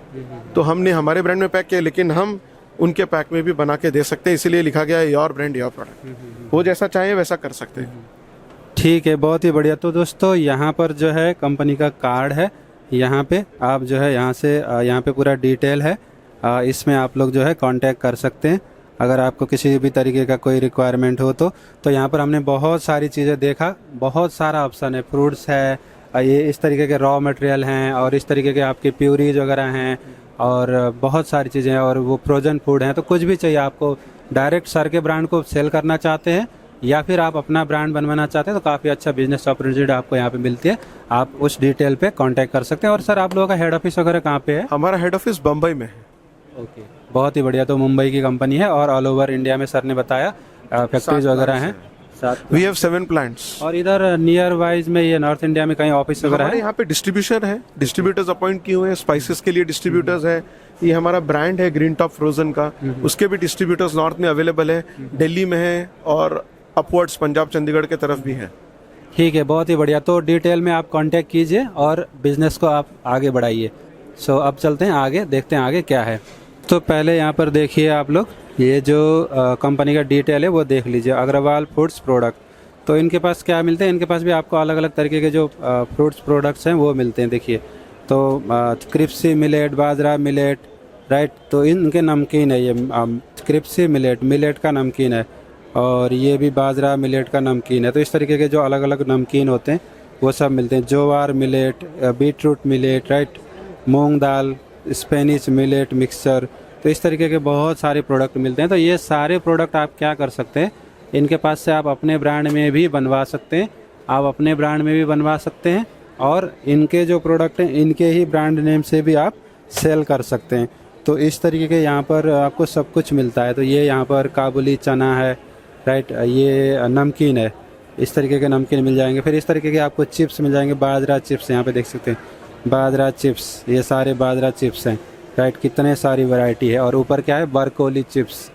तो हमने हमारे ब्रांड में पैक किया, लेकिन हम उनके पैक में भी बना के दे सकते हैं, इसीलिए लिखा गया है योर ब्रांड योर प्रोडक्ट। वो जैसा चाहे वैसा कर सकते हैं। ठीक है, बहुत ही बढ़िया। तो दोस्तों यहाँ पर जो है कंपनी का कार्ड है, यहाँ पे आप जो है यहाँ से यहाँ पे पूरा डिटेल है, इसमें आप लोग जो है कांटेक्ट कर सकते हैं अगर आपको किसी भी तरीके का कोई रिक्वायरमेंट हो। तो यहाँ पर हमने बहुत सारी चीज़ें देखा, बहुत सारा ऑप्शन है, फ्रूट्स है, ये इस तरीके के रॉ मटेरियल हैं और इस तरीके के आपके प्यूरीज वगैरह हैं और बहुत सारी चीज़ें हैं और वो फ्रोजन फूड हैं। तो कुछ भी चाहिए आपको, डायरेक्ट सर के ब्रांड को सेल करना चाहते हैं या फिर आप अपना ब्रांड बनवाना चाहते हैं तो काफ़ी अच्छा बिजनेस अपॉर्चुनिटी आपको यहाँ पे मिलती है। आप उस डिटेल पे कांटेक्ट कर सकते हैं। और सर आप लोगों का हेड ऑफिस वगैरह कहाँ पे है? हमारा हेड ऑफिस बम्बई में है। ओके, बहुत ही बढ़िया। तो मुंबई की कंपनी है और ऑल ओवर इंडिया में सर ने बताया फैक्ट्रीज वगैरह हैं। We have 7 plants. और इधर नियर वाइज में ये नॉर्थ इंडिया में कहीं ऑफिस वगैरह हमारे है? यहाँ पे डिस्ट्रीब्यूशन है, डिस्ट्रीब्यूटर्स अपॉइंट किए हुए हैं, स्पाइसेस के लिए डिस्ट्रीब्यूटर्स है। ये हमारा ब्रांड है ग्रीन टॉप फ्रोजन का, उसके भी डिस्ट्रीब्यूटर्स नॉर्थ में अवेलेबल है, दिल्ली में है और अपवर्ड्स पंजाब चंडीगढ़ के तरफ भी है। ठीक है, बहुत ही बढ़िया। तो डिटेल में आप कांटेक्ट कीजिए और बिजनेस को आप आगे बढ़ाइए। सो अब चलते हैं आगे, देखते हैं आगे क्या है। तो पहले यहाँ पर देखिए आप लोग, ये जो कंपनी का डिटेल है वो देख लीजिए, अग्रवाल फूड्स प्रोडक्ट। तो इनके पास क्या मिलते हैं, इनके पास भी आपको अलग अलग तरीके के जो फ्रूट्स प्रोडक्ट्स हैं वो मिलते हैं। देखिए तो क्रिप्सी मिलेट, बाजरा मिलेट, राइट। तो इनके नमकीन है, ये क्रिप्सी मिलेट का नमकीन है, और ये भी बाजरा मिलेट का नमकीन है। तो इस तरीके के जो अलग अलग नमकीन होते हैं वो सब मिलते हैं। ज्वार मिलेट, बीटरूट मिलेट, राइट, मूंग दाल, स्पेनिश मिलेट मिक्सचर। तो इस तरीके के बहुत सारे प्रोडक्ट मिलते हैं। तो ये सारे प्रोडक्ट आप क्या कर सकते हैं, इनके पास से आप अपने ब्रांड में भी बनवा सकते हैं, आप अपने ब्रांड में भी बनवा सकते हैं, और इनके जो प्रोडक्ट हैं इनके ही ब्रांड नेम से भी आप सेल कर सकते हैं। तो इस तरीके के यहाँ पर आपको सब कुछ मिलता है। तो ये यहाँ पर काबुली चना है, राइट, ये नमकीन है, इस तरीके के नमकीन मिल जाएंगे। फिर इस तरीके के आपको चिप्स मिल जाएंगे, बाजरा चिप्स, यहाँ पे देख सकते हैं बाजरा चिप्स, ये सारे बाजरा चिप्स हैं, राइट। कितने सारी वैरायटी है। और ऊपर क्या है, बरकोली चिप्स,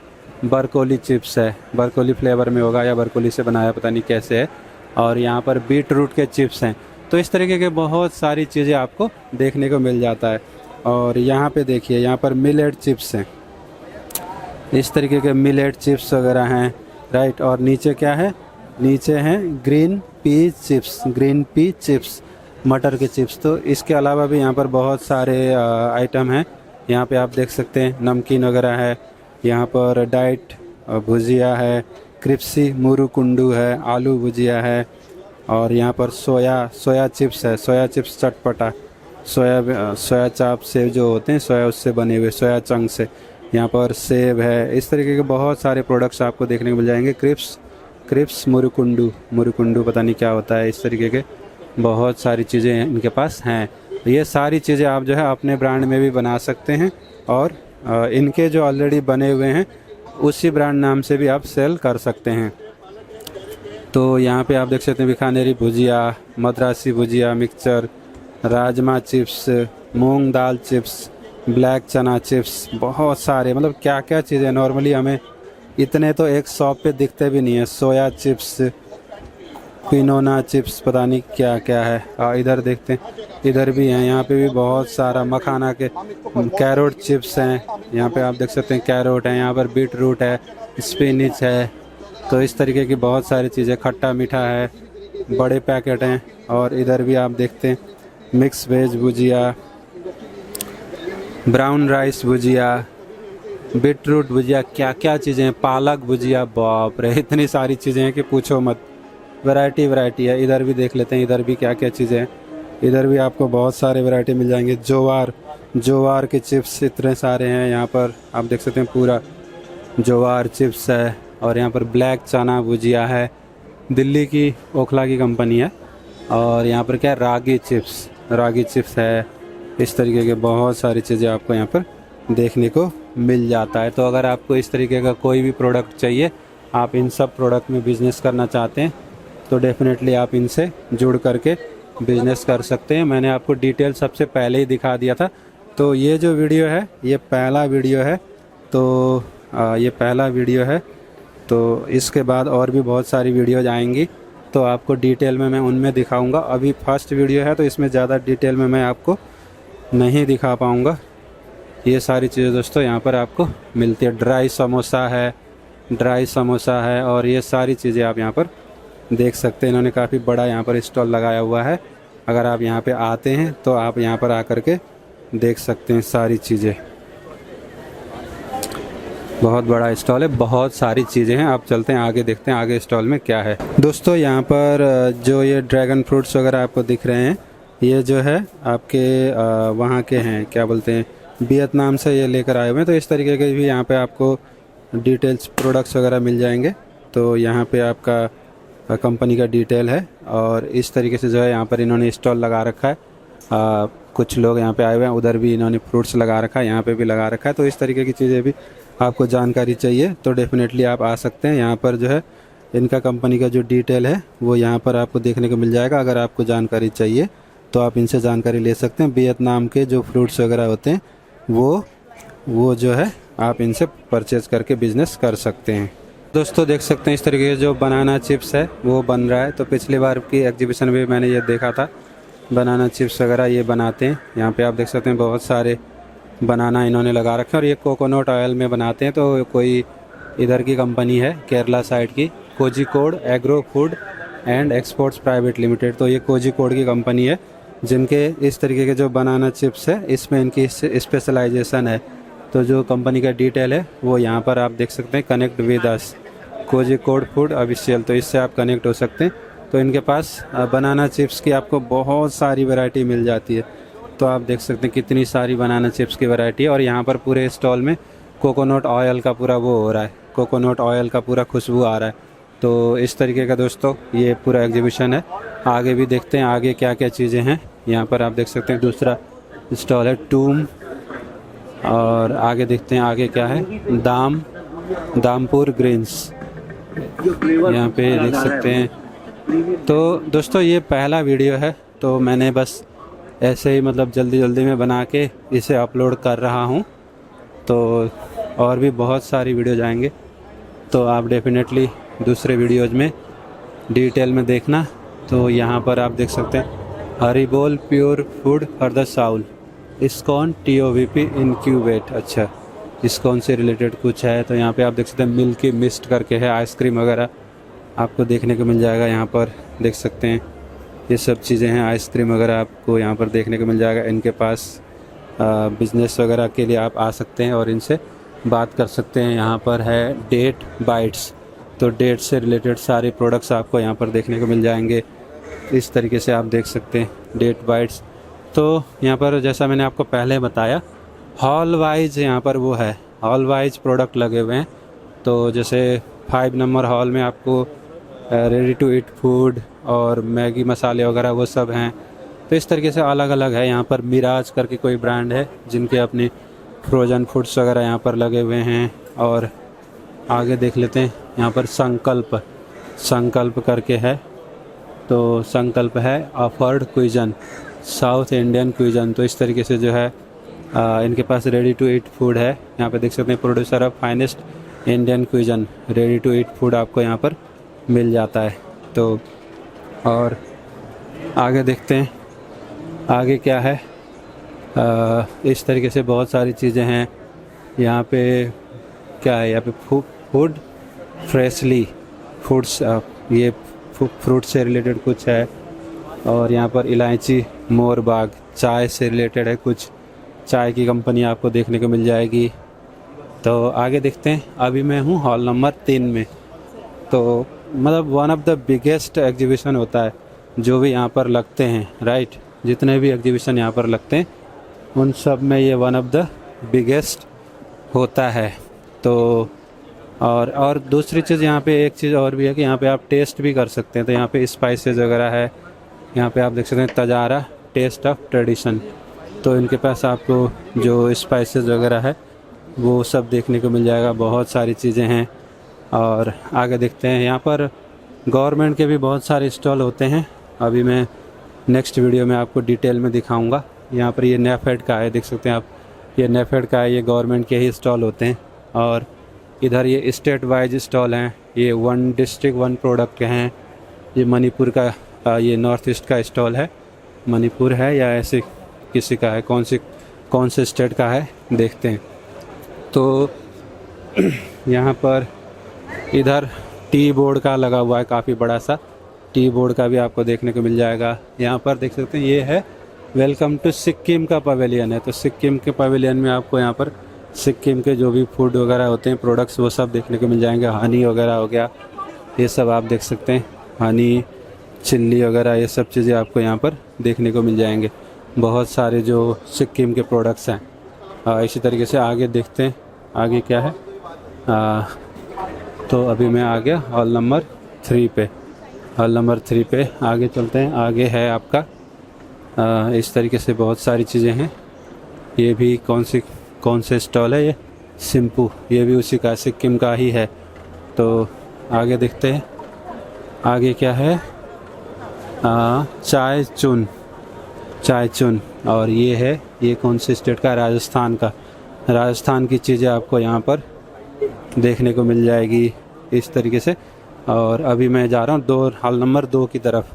बरकोली चिप्स है, बरकोली फ्लेवर में होगा या बरकोली से बनाया पता नहीं कैसे है। और यहाँ पर बीट रूट के चिप्स हैं। तो इस तरीके के बहुत सारी चीज़ें आपको देखने को मिल जाता है। और यहाँ पे देखिए, यहाँ पर मिलेट चिप्स हैं, इस तरीके के मिलेट चिप्स वगैरह हैं, राइट। और नीचे क्या है, नीचे हैं green pea chips, green pea chips, मटर के चिप्स। तो इसके अलावा भी यहाँ पर बहुत सारे आइटम हैं। यहाँ पे आप देख सकते हैं नमकीन वगैरह है, यहाँ पर डाइट भुजिया है, क्रिप्सी मुरुकुंडू है, आलू भुजिया है, और यहाँ पर सोया चिप्स है, सोया चिप्स चटपटा, सोया चाप सेब जो होते हैं सोया उससे बने हुए, सोया चंक से। यहाँ पर सेब है। इस तरीके के बहुत सारे प्रोडक्ट्स आपको देखने को मिल जाएंगे। क्रिप्स मुरुकुंडू पता नहीं क्या होता है। इस तरीके के बहुत सारी चीज़ें इनके पास हैं। ये सारी चीज़ें आप जो है अपने ब्रांड में भी बना सकते हैं, और इनके जो ऑलरेडी बने हुए हैं उसी ब्रांड नाम से भी आप सेल कर सकते हैं। तो यहाँ पे आप देख सकते हैं बीकानेरी भुजिया, मद्रासी भुजिया मिक्सचर, राजमा चिप्स, मूंग दाल चिप्स, ब्लैक चना चिप्स, बहुत सारे, मतलब क्या क्या चीज़ें नॉर्मली हमें इतने तो एक शॉप पे दिखते भी नहीं है। सोया चिप्स, क्विनोना चिप्स, पता नहीं क्या क्या है। इधर देखते हैं, इधर भी हैं, यहाँ पे भी बहुत सारा मखाना के कैरोट चिप्स हैं। यहाँ पे आप देख सकते हैं कैरोट है, यहाँ पर बीट रूट है, स्पिनिच है। तो इस तरीके की बहुत सारी चीज़ें, खट्टा मीठा है, बड़े पैकेट हैं। और इधर भी आप देखते हैं मिक्स वेज भुजिया, ब्राउन राइस भुजिया, बीटरूट भुजिया, क्या क्या चीज़ें हैं, पालक भुजिया, बाप रे इतनी सारी चीज़ें हैं कि पूछो मत। वैरायटी है। इधर भी देख लेते हैं, इधर भी क्या क्या चीज़ें हैं। इधर भी आपको बहुत सारे वैरायटी मिल जाएंगे। ज्वार के चिप्स इतने सारे हैं। यहाँ पर आप देख सकते हैं पूरा ज्वार चिप्स है। और यहाँ पर ब्लैक चना भुजिया है, दिल्ली की ओखला की कंपनी है। और यहाँ पर क्या है, रागी चिप्स है। इस तरीके के बहुत सारी चीज़ें आपको यहाँ पर देखने को मिल जाता है। तो अगर आपको इस तरीके का कोई भी प्रोडक्ट चाहिए, आप इन सब प्रोडक्ट में बिज़नेस करना चाहते हैं, तो डेफिनेटली आप इनसे जुड़ करके बिज़नेस कर सकते हैं। मैंने आपको डिटेल सबसे पहले ही दिखा दिया था। तो ये जो वीडियो है ये पहला वीडियो है। तो ये पहला वीडियो है। तो इसके बाद और भी बहुत सारी वीडियोज आएंगी, तो आपको डिटेल में मैं उनमें दिखाऊंगा। अभी फर्स्ट वीडियो है तो इसमें ज़्यादा डिटेल में मैं आपको नहीं दिखा पाऊंगा। ये सारी चीज़ें दोस्तों यहाँ पर आपको मिलती है। ड्राई समोसा है और ये सारी चीज़ें आप यहाँ पर देख सकते हैं। इन्होंने काफ़ी बड़ा यहाँ पर स्टॉल लगाया हुआ है। अगर आप यहाँ पे आते हैं तो आप यहाँ पर आकर के देख सकते हैं सारी चीज़ें। बहुत बड़ा स्टॉल है, बहुत सारी चीज़ें हैं। आप चलते हैं आगे, देखते हैं आगे स्टॉल में क्या है। दोस्तों यहाँ पर जो ये ड्रैगन फ्रूट्स वगैरह आपको दिख रहे हैं, ये जो है आपके वहाँ के हैं, क्या बोलते हैं, वियतनाम से ये लेकर आए हुए हैं। तो इस तरीके के भी यहाँ पे आपको डिटेल्स प्रोडक्ट्स वगैरह मिल जाएंगे। तो यहाँ पे आपका कंपनी का डिटेल है और इस तरीके से जो है यहाँ पर इन्होंने स्टॉल लगा रखा है। कुछ लोग यहाँ पे आए हुए हैं, उधर भी इन्होंने फ्रूट्स लगा रखा है, यहाँ पे भी लगा रखा है। तो इस तरीके की चीज़ें भी आपको जानकारी चाहिए तो डेफिनेटली आप आ सकते हैं। यहाँ पर जो है इनका कंपनी का जो डिटेल है वो यहाँ पर आपको देखने को मिल जाएगा। अगर आपको जानकारी चाहिए तो आप इनसे जानकारी ले सकते हैं। वियतनाम के जो फ्रूट्स वगैरह होते हैं वो जो है आप इनसे परचेज़ करके बिज़नेस कर सकते हैं। दोस्तों देख सकते हैं इस तरीके के जो बनाना चिप्स है वो बन रहा है। तो पिछली बार की एग्जीबिशन में मैंने ये देखा था, बनाना चिप्स वगैरह ये बनाते हैं। यहाँ पे आप देख सकते हैं बहुत सारे बनाना इन्होंने लगा रखे हैं। और ये कोकोनट ऑयल में बनाते हैं, तो कोई इधर की कंपनी है केरला साइड की, Kozhikode agro food and exports private limited. तो ये कोझिकोड की कंपनी है जिनके इस तरीके के जो बनाना चिप्स है इसमें इनकी स्पेशलाइजेशन है। तो जो कंपनी का डिटेल है वो यहाँ पर आप देख सकते हैं, connect with us Kozhikode food official, तो इससे आप कनेक्ट हो सकते हैं। तो इनके पास बनाना चिप्स की आपको बहुत सारी वैरायटी मिल जाती है। तो आप देख सकते हैं कितनी सारी बनाना चिप्स की वैरायटी है। और यहाँ पर पूरे स्टॉल में कोकोनट ऑयल का पूरा वो हो रहा है, कोकोनट ऑयल का पूरा खुशबू आ रहा है। तो इस तरीके का दोस्तों ये पूरा एग्जीबिशन है। आगे भी देखते हैं आगे क्या क्या चीज़ें हैं। यहाँ पर आप देख सकते हैं दूसरा स्टॉल है टूम, और आगे देखते हैं आगे क्या है, दामपुर ग्रेन्स, यहाँ पे देख सकते हैं। तो दोस्तों ये पहला वीडियो है, तो मैंने बस ऐसे ही मतलब जल्दी जल्दी में बना के इसे अपलोड कर रहा हूँ। तो और भी बहुत सारी वीडियो जाएंगे, तो आप डेफिनेटली दूसरे वीडियोज में डिटेल में देखना। तो यहाँ पर आप देख सकते हैं Haribol pure food for the Saul, ISKCON TOVP incubate, अच्छा इस्कॉन से रिलेटेड कुछ है। तो यहाँ पे आप देख सकते हैं मिल्की मिस्ट करके है, आइसक्रीम वगैरह आपको देखने को मिल जाएगा। यहाँ पर देख सकते हैं ये सब चीज़ें हैं, आइसक्रीम वगैरह आपको यहाँ पर देखने को मिल जाएगा। इनके पास बिजनेस वगैरह के लिए आप आ सकते हैं और इनसे बात कर सकते हैं। यहाँ पर है डेट बाइट्स, तो डेट से रिलेटेड सारे प्रोडक्ट्स आपको यहाँ पर देखने को मिल जाएंगे। इस तरीके से आप देख सकते हैं डेट बाइट्स। तो यहाँ पर जैसा मैंने आपको पहले बताया, हॉल वाइज यहाँ पर वो है, हॉल वाइज प्रोडक्ट लगे हुए हैं। तो जैसे 5 नंबर हॉल में आपको रेडी टू ईट फूड और मैगी मसाले वगैरह वो सब हैं। तो इस तरीके से अलग अलग है। यहाँ पर मिराज करके कोई ब्रांड है जिनके अपने फ्रोज़न फूड्स वगैरह यहाँ पर लगे हुए हैं। और आगे देख लेते हैं, यहाँ पर संकल्प करके है, तो संकल्प है offered cuisine, south Indian cuisine. तो इस तरीके से जो है इनके पास रेडी टू ईट फूड है। यहाँ पे देख सकते हैं producer of finest Indian cuisine, ready to eat food आपको यहाँ पर मिल जाता है। तो और आगे देखते हैं आगे क्या है। इस तरीके से बहुत सारी चीज़ें हैं। यहाँ पे क्या है, यहाँ पे फूड फ्रेशली फूड्स, ये फ्रूट से रिलेटेड कुछ है। और यहाँ पर इलायची मोर बाग, चाय से रिलेटेड है, कुछ चाय की कंपनी आपको देखने को मिल जाएगी। तो आगे देखते हैं। अभी मैं हूँ हॉल नंबर 3 में। तो मतलब one of the biggest exhibition होता है जो भी यहाँ पर लगते हैं, राइट। जितने भी एग्जीबिशन यहाँ पर लगते हैं उन सब में ये वन ऑफ द बिगेस्ट होता है। तो और दूसरी चीज़ यहाँ पे एक चीज़ और भी है कि यहाँ पे आप टेस्ट भी कर सकते हैं। तो यहाँ पे स्पाइसेस वगैरह है। यहाँ पे आप देख सकते हैं तजारा टेस्ट ऑफ ट्रेडिशन। तो इनके पास आपको जो स्पाइसेस वगैरह है वो सब देखने को मिल जाएगा। बहुत सारी चीज़ें हैं। और आगे देखते हैं, यहाँ पर गवर्नमेंट के भी बहुत सारे स्टॉल होते हैं। अभी मैं नेक्स्ट वीडियो में आपको डिटेल में दिखाऊंगा। यहाँ पर ये नेफेड का है, देख सकते हैं आप, ये नेफेड का है, ये गवर्नमेंट के ही स्टॉल होते हैं। और इधर ये स्टेट वाइज स्टॉल हैं, ये 1 डिस्ट्रिक्ट 1 प्रोडक्ट के हैं। ये मणिपुर का, ये नॉर्थ ईस्ट का स्टॉल है, मणिपुर है या ऐसे किसी का है, कौन से स्टेट का है देखते हैं। तो यहाँ पर इधर टी बोर्ड का लगा हुआ है, काफ़ी बड़ा सा टी बोर्ड का भी आपको देखने को मिल जाएगा। यहाँ पर देख सकते हैं ये है वेलकम टू सिक्किम का पवेलियन है। तो सिक्किम के पवेलियन में आपको यहाँ पर सिक्किम के जो भी फूड वगैरह होते हैं, प्रोडक्ट्स, वो सब देखने को मिल जाएंगे। हनी वगैरह हो गया, ये सब आप देख सकते हैं, हनी, चिल्ली वगैरह, ये सब चीज़ें आपको यहाँ पर देखने को मिल जाएंगे। बहुत सारे जो सिक्किम के प्रोडक्ट्स हैं। इसी तरीके से आगे देखते हैं आगे क्या है। तो अभी मैं आ गया हॉल नंबर 3 पे। हॉल नंबर 3 पे आगे चलते हैं। आगे है आपका इस तरीके से बहुत सारी चीज़ें हैं। ये भी कौन से स्टॉल है, ये सिम्पू, ये भी उसी का, सिक्किम का ही है। तो आगे देखते हैं आगे क्या है। चाय चुन, और ये है, ये कौन से स्टेट का, राजस्थान का। राजस्थान की चीज़ें आपको यहाँ पर देखने को मिल जाएगी इस तरीके से। और अभी मैं जा रहा हूँ हॉल नंबर 2 की तरफ।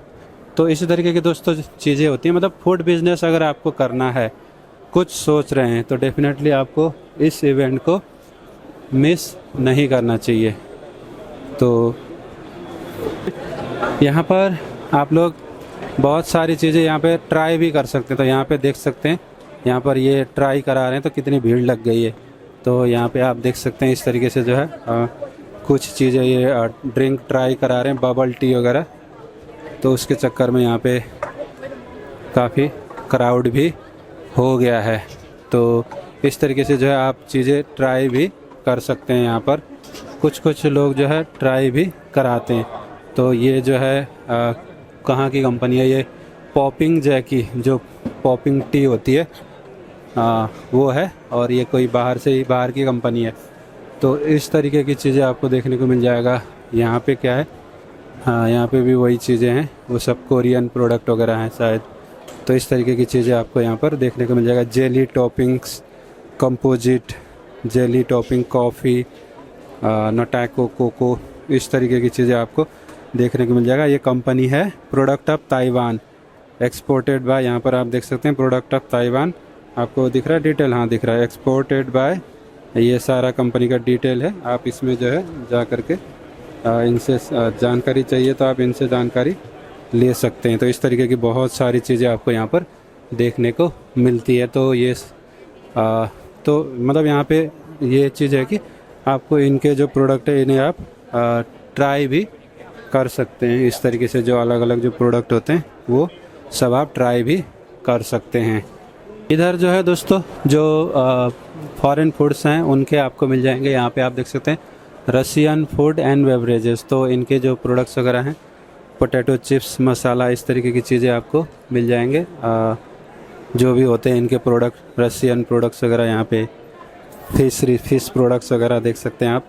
तो इसी तरीके की दोस्तों चीज़ें होती हैं। मतलब फूड बिज़नेस अगर आपको करना है कुछ सोच रहे हैं तो डेफिनेटली आपको इस इवेंट को मिस नहीं करना चाहिए। तो यहाँ पर आप लोग बहुत सारी चीज़ें यहाँ पे ट्राई भी कर सकते हैं। तो यहाँ पे देख सकते हैं, यहाँ पर ये ट्राई करा रहे हैं तो कितनी भीड़ लग गई है। तो यहाँ पे आप देख सकते हैं इस तरीके से जो है कुछ चीज़ें ये ड्रिंक ट्राई करा रहे हैं, बबल टी वगैरह। तो उसके चक्कर में यहाँ पे काफ़ी क्राउड भी हो गया है। तो इस तरीके से जो है आप चीज़ें ट्राई भी कर सकते हैं। यहाँ पर कुछ लोग जो है ट्राई भी कराते हैं। तो ये जो है कहाँ की कंपनी है, ये पॉपिंग जैकी, जो पॉपिंग टी होती है वो है, और ये कोई बाहर की कंपनी है। तो इस तरीके की चीज़ें आपको देखने को मिल जाएगा। यहाँ पे क्या है, हाँ यहाँ पे भी वही चीज़ें हैं, वो सब कोरियन प्रोडक्ट वगैरह हैं शायद। तो इस तरीके की चीज़ें आपको यहाँ पर देखने को मिल जाएगा। Jelly toppings, composite jelly topping, coffee, नटाको कोको, इस तरीके की चीज़ें आपको देखने को मिल जाएगा। ये कंपनी है product of Taiwan, exported by, यहाँ पर आप देख सकते हैं प्रोडक्ट ऑफ ताइवान। आपको दिख रहा है डिटेल, हाँ दिख रहा है, एक्सपोर्टेड बाय, ये सारा कंपनी का डिटेल है। आप इसमें जो है जा कर के इनसे जानकारी चाहिए तो आप इनसे जानकारी ले सकते हैं। तो इस तरीके की बहुत सारी चीज़ें आपको यहाँ पर देखने को मिलती है। तो ये तो मतलब यहाँ पे ये चीज़ है कि आपको इनके जो प्रोडक्ट है इन्हें आप ट्राई भी कर सकते हैं। इस तरीके से जो अलग अलग जो प्रोडक्ट होते हैं वो सब आप ट्राई भी कर सकते हैं। इधर जो है दोस्तों जो फॉरेन फूड्स हैं उनके आपको मिल जाएंगे। यहाँ पे आप देख सकते हैं रशियन फूड एंड बेवरेजेस। तो इनके जो प्रोडक्ट्स वगैरह हैं, पोटैटो चिप्स, मसाला, इस तरीके की चीज़ें आपको मिल जाएंगे। जो भी होते हैं इनके प्रोडक्ट, रशियन प्रोडक्ट्स वगैरह, यहाँ पे फिश प्रोडक्ट्स वगैरह देख सकते हैं आप,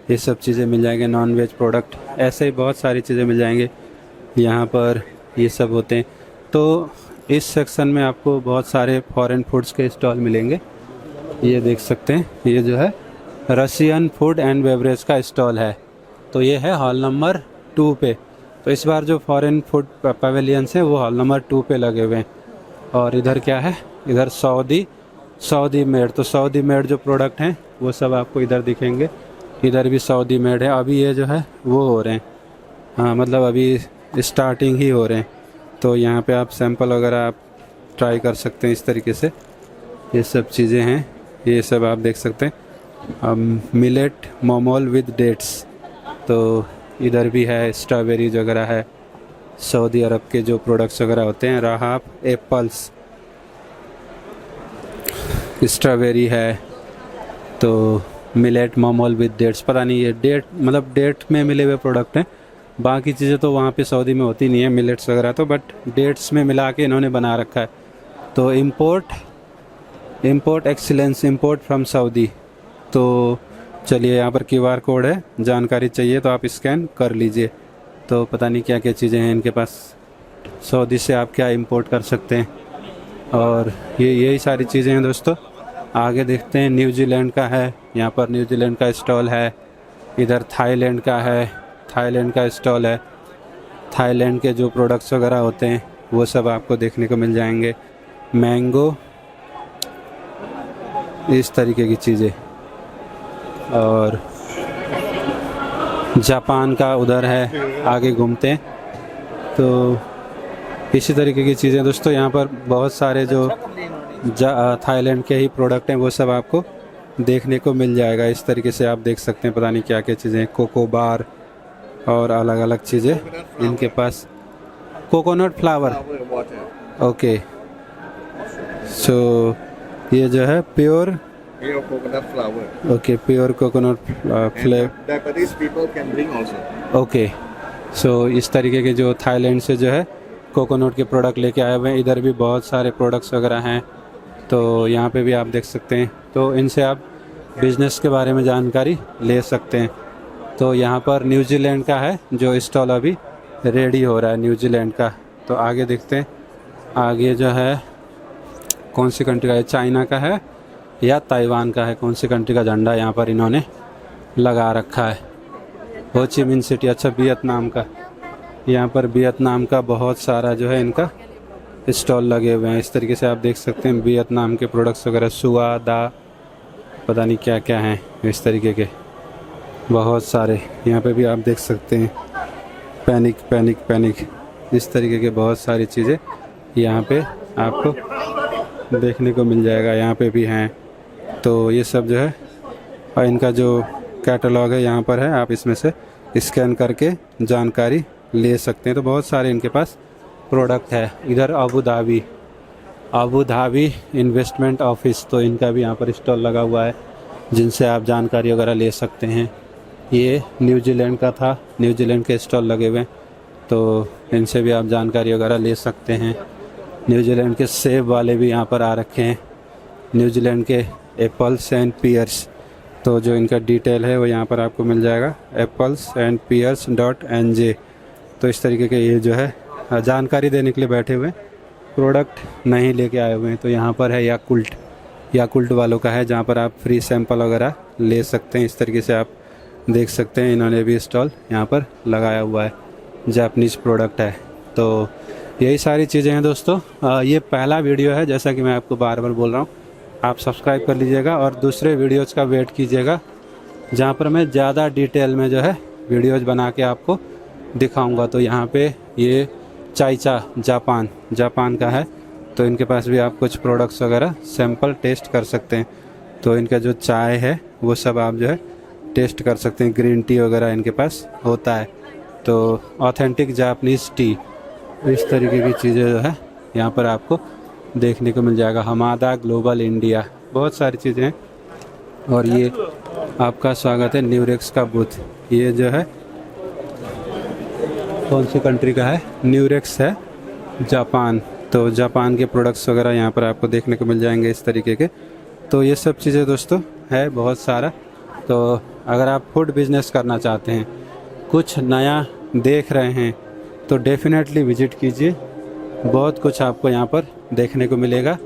ये सब चीज़ें मिल जाएंगे। नॉन वेज प्रोडक्ट, ऐसे ही बहुत सारी चीज़ें मिल जाएंगे यहाँ पर, ये सब होते हैं। तो इस सेक्शन में आपको बहुत सारे फॉरेन फूड्स के स्टॉल मिलेंगे। ये देख सकते हैं, ये जो है रशियन फूड एंड बेवरेज का स्टॉल है। तो ये है हॉल नंबर 2 पे। तो इस बार जो फॉरेन फूड पवेलियंस हैं वो हॉल नंबर 2 पे लगे हुए हैं। और इधर क्या है, इधर सऊदी मेड। तो सऊदी मेड जो प्रोडक्ट हैं वो सब आपको इधर दिखेंगे। इधर भी सऊदी मेड है। अभी ये जो है वो हो रहे हैं, हाँ मतलब अभी स्टार्टिंग ही हो रहे हैं। तो यहाँ पे आप सैंपल वगैरह आप ट्राई कर सकते हैं। इस तरीके से ये सब चीज़ें हैं, ये सब आप देख सकते हैं। मिलेट मोमोल विद डेट्स, तो इधर भी है, स्ट्रॉबेरीज वगैरह है, सऊदी अरब के जो प्रोडक्ट्स वगैरह होते हैं। रहाब एप्पल्स, स्ट्रॉबेरी है। तो मिलेट मोमोल विद डेट्स, पता नहीं ये डेट मतलब डेट में मिले हुए प्रोडक्ट हैं। बाकी चीज़ें तो वहाँ पे सऊदी में होती नहीं है, मिलेट्स वगैरह तो, बट डेट्स में मिला के इन्होंने बना रखा है। तो import excellence, import from Saudi. तो चलिए, यहाँ पर QR कोड है, जानकारी चाहिए तो आप स्कैन कर लीजिए। तो पता नहीं क्या क्या चीज़ें हैं इनके पास, सऊदी से आप क्या इंपोर्ट कर सकते हैं। और ये यही सारी चीज़ें हैं दोस्तों। आगे देखते हैं, न्यूजीलैंड का है, यहाँ पर न्यूजीलैंड का स्टॉल है। इधर थाईलैंड का है, थाईलैंड का स्टॉल है। थाईलैंड के जो प्रोडक्ट्स वगैरह होते हैं वो सब आपको देखने को मिल जाएंगे। मैंगो, इस तरीके की चीज़ें। और जापान का उधर है, आगे घूमते हैं। तो इसी तरीके की चीज़ें दोस्तों, यहाँ पर बहुत सारे जो थाईलैंड के ही प्रोडक्ट हैं वो सब आपको देखने को मिल जाएगा। इस तरीके से आप देख सकते हैं, पता नहीं क्या क्या चीज़ें, कोको बार और अलग अलग चीज़ें इनके पास। Coconut flower, okay. सो ये जो है pure coconut flower. Okay, pure coconut flavour, Japanese people can bring also. Okay. So इस तरीके के जो थाईलैंड से जो है कोकोनट के प्रोडक्ट लेके आए हुए हैं। इधर भी बहुत सारे प्रोडक्ट्स वगैरह हैं, तो यहाँ पे भी आप देख सकते हैं। तो इनसे आप बिज़नेस के बारे में जानकारी ले सकते हैं। तो यहाँ पर न्यूजीलैंड का है जो स्टॉल अभी रेडी हो रहा है, न्यूजीलैंड का। तो आगे देखते हैं, आगे जो है कौन सी कंट्री का है, चाइना का है या ताइवान का है, कौन सी कंट्री का झंडा यहाँ पर इन्होंने लगा रखा है। हो ची मिन सिटी, अच्छा वियतनाम का। यहाँ पर वियतनाम का बहुत सारा जो है इनका स्टॉल लगे हुए हैं। इस तरीके से आप देख सकते हैं वियतनाम के प्रोडक्ट्स वगैरह, सुआ दा, पता नहीं क्या क्या हैं इस तरीके के बहुत सारे। यहाँ पे भी आप देख सकते हैं पैनिक पैनिक पैनिक, इस तरीके के बहुत सारी चीज़ें यहाँ पे आपको देखने को मिल जाएगा। यहाँ पे भी हैं, तो ये सब जो है और इनका जो कैटलॉग है यहाँ पर है, आप इसमें से स्कैन करके जानकारी ले सकते हैं। तो बहुत सारे इनके पास प्रोडक्ट है। इधर अबू धाबी इन्वेस्टमेंट ऑफिस, तो इनका भी यहाँ पर स्टॉल लगा हुआ है जिनसे आप जानकारी वगैरह ले सकते हैं। ये न्यूजीलैंड का था, न्यूजीलैंड के स्टॉल लगे हुए हैं, तो इनसे भी आप जानकारी वगैरह ले सकते हैं। न्यूजीलैंड के सेब वाले भी यहाँ पर आ रखे हैं, न्यूजीलैंड के एप्पल्स एंड पियर्स, तो जो इनका डिटेल है वो यहाँ पर आपको मिल जाएगा, applesandpears.nj। तो इस तरीके के ये जो है जानकारी देने के लिए बैठे हुए, प्रोडक्ट नहीं लेके आए हुए हैं। तो यहाँ पर है याकुल्ट वालों का है, जहाँ पर आप फ्री सैंपल वगैरह ले सकते हैं। इस तरीके से आप देख सकते हैं, इन्होंने भी स्टॉल यहाँ पर लगाया हुआ है, जापानीज़ प्रोडक्ट है। तो यही सारी चीज़ें हैं दोस्तों। ये पहला वीडियो है, जैसा कि मैं आपको बार बार बोल रहा हूँ, आप सब्सक्राइब कर लीजिएगा और दूसरे वीडियोज़ का वेट कीजिएगा, जहाँ पर मैं ज़्यादा डिटेल में जो है वीडियोज़ बना के आपको दिखाऊंगा। तो यहाँ पे ये चाइचा जापान का है, तो इनके पास भी आप कुछ प्रोडक्ट्स वगैरह सैंपल टेस्ट कर सकते हैं। तो इनका जो चाय है वो सब आप जो है टेस्ट कर सकते हैं, ग्रीन टी वगैरह इनके पास होता है। तो ऑथेंटिक जापानीज़ टी, इस तरीके की चीज़ें जो है यहाँ पर आपको देखने को मिल जाएगा। हमादा ग्लोबल इंडिया, बहुत सारी चीज़ें हैं। और ये आपका स्वागत है न्यूरेक्स का बूथ, ये जो है कौन सी कंट्री का है, न्यूरेक्स है जापान। तो जापान के प्रोडक्ट्स वगैरह यहाँ पर आपको देखने को मिल जाएंगे इस तरीके के। तो ये सब चीज़ें दोस्तों है बहुत सारा। तो अगर आप फूड बिज़नेस करना चाहते हैं, कुछ नया देख रहे हैं, तो डेफिनेटली विज़िट कीजिए, बहुत कुछ आपको यहाँ पर देखने को मिलेगा।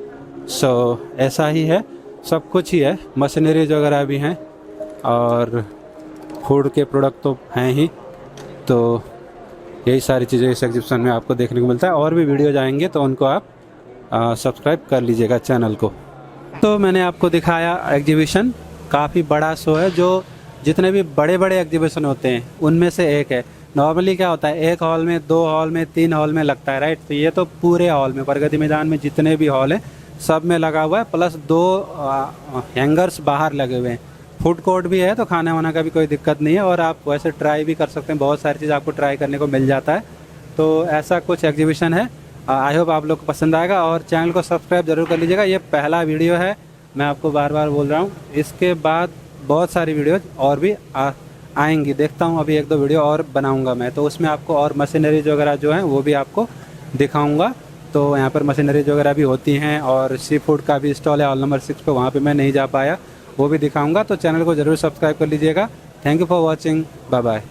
ऐसा ही है, सब कुछ ही है, मशीनरीज वगैरह भी हैं और फूड के प्रोडक्ट तो हैं ही। तो यही सारी चीज़ें इस एग्जीबिशन में आपको देखने को मिलता है। और भी वीडियो जाएंगे तो उनको आप सब्सक्राइब कर लीजिएगा चैनल को। तो मैंने आपको दिखाया एग्जीबिशन, काफ़ी बड़ा शो है, जो जितने भी बड़े बड़े एग्जीबिशन होते हैं उनमें से एक है। नॉर्मली क्या होता है, एक हॉल में, 2 हॉल में, 3 हॉल में लगता है, राइट। तो ये तो पूरे हॉल में, प्रगति मैदान में जितने भी हॉल हैं सब में लगा हुआ है, प्लस 2 हैंगर्स बाहर लगे हुए हैं। फूड कोर्ट भी है, तो खाने वाने का भी कोई दिक्कत नहीं है। और आप वैसे ट्राई भी कर सकते हैं, बहुत सारी चीज़ आपको ट्राई करने को मिल जाता है। तो ऐसा कुछ एग्जीबिशन है। आई होप आप लोग को पसंद आएगा और चैनल को सब्सक्राइब जरूर कर लीजिएगा। ये पहला वीडियो है, मैं आपको बार बार बोल रहा हूँ। इसके बाद बहुत सारी वीडियोज और भी आएंगी, देखता हूँ, अभी 1-2 वीडियो और बनाऊँगा मैं। तो उसमें आपको और मशीनरीज वगैरह जो हैं वो भी आपको दिखाऊँगा। तो यहाँ पर मशीनरीज वगैरह भी होती हैं और सी फूड का भी स्टॉल है हॉल नंबर 6 पे, वहाँ पे मैं नहीं जा पाया, वो भी दिखाऊंगा। तो चैनल को ज़रूर सब्सक्राइब कर लीजिएगा। Thank you for watching, bye bye.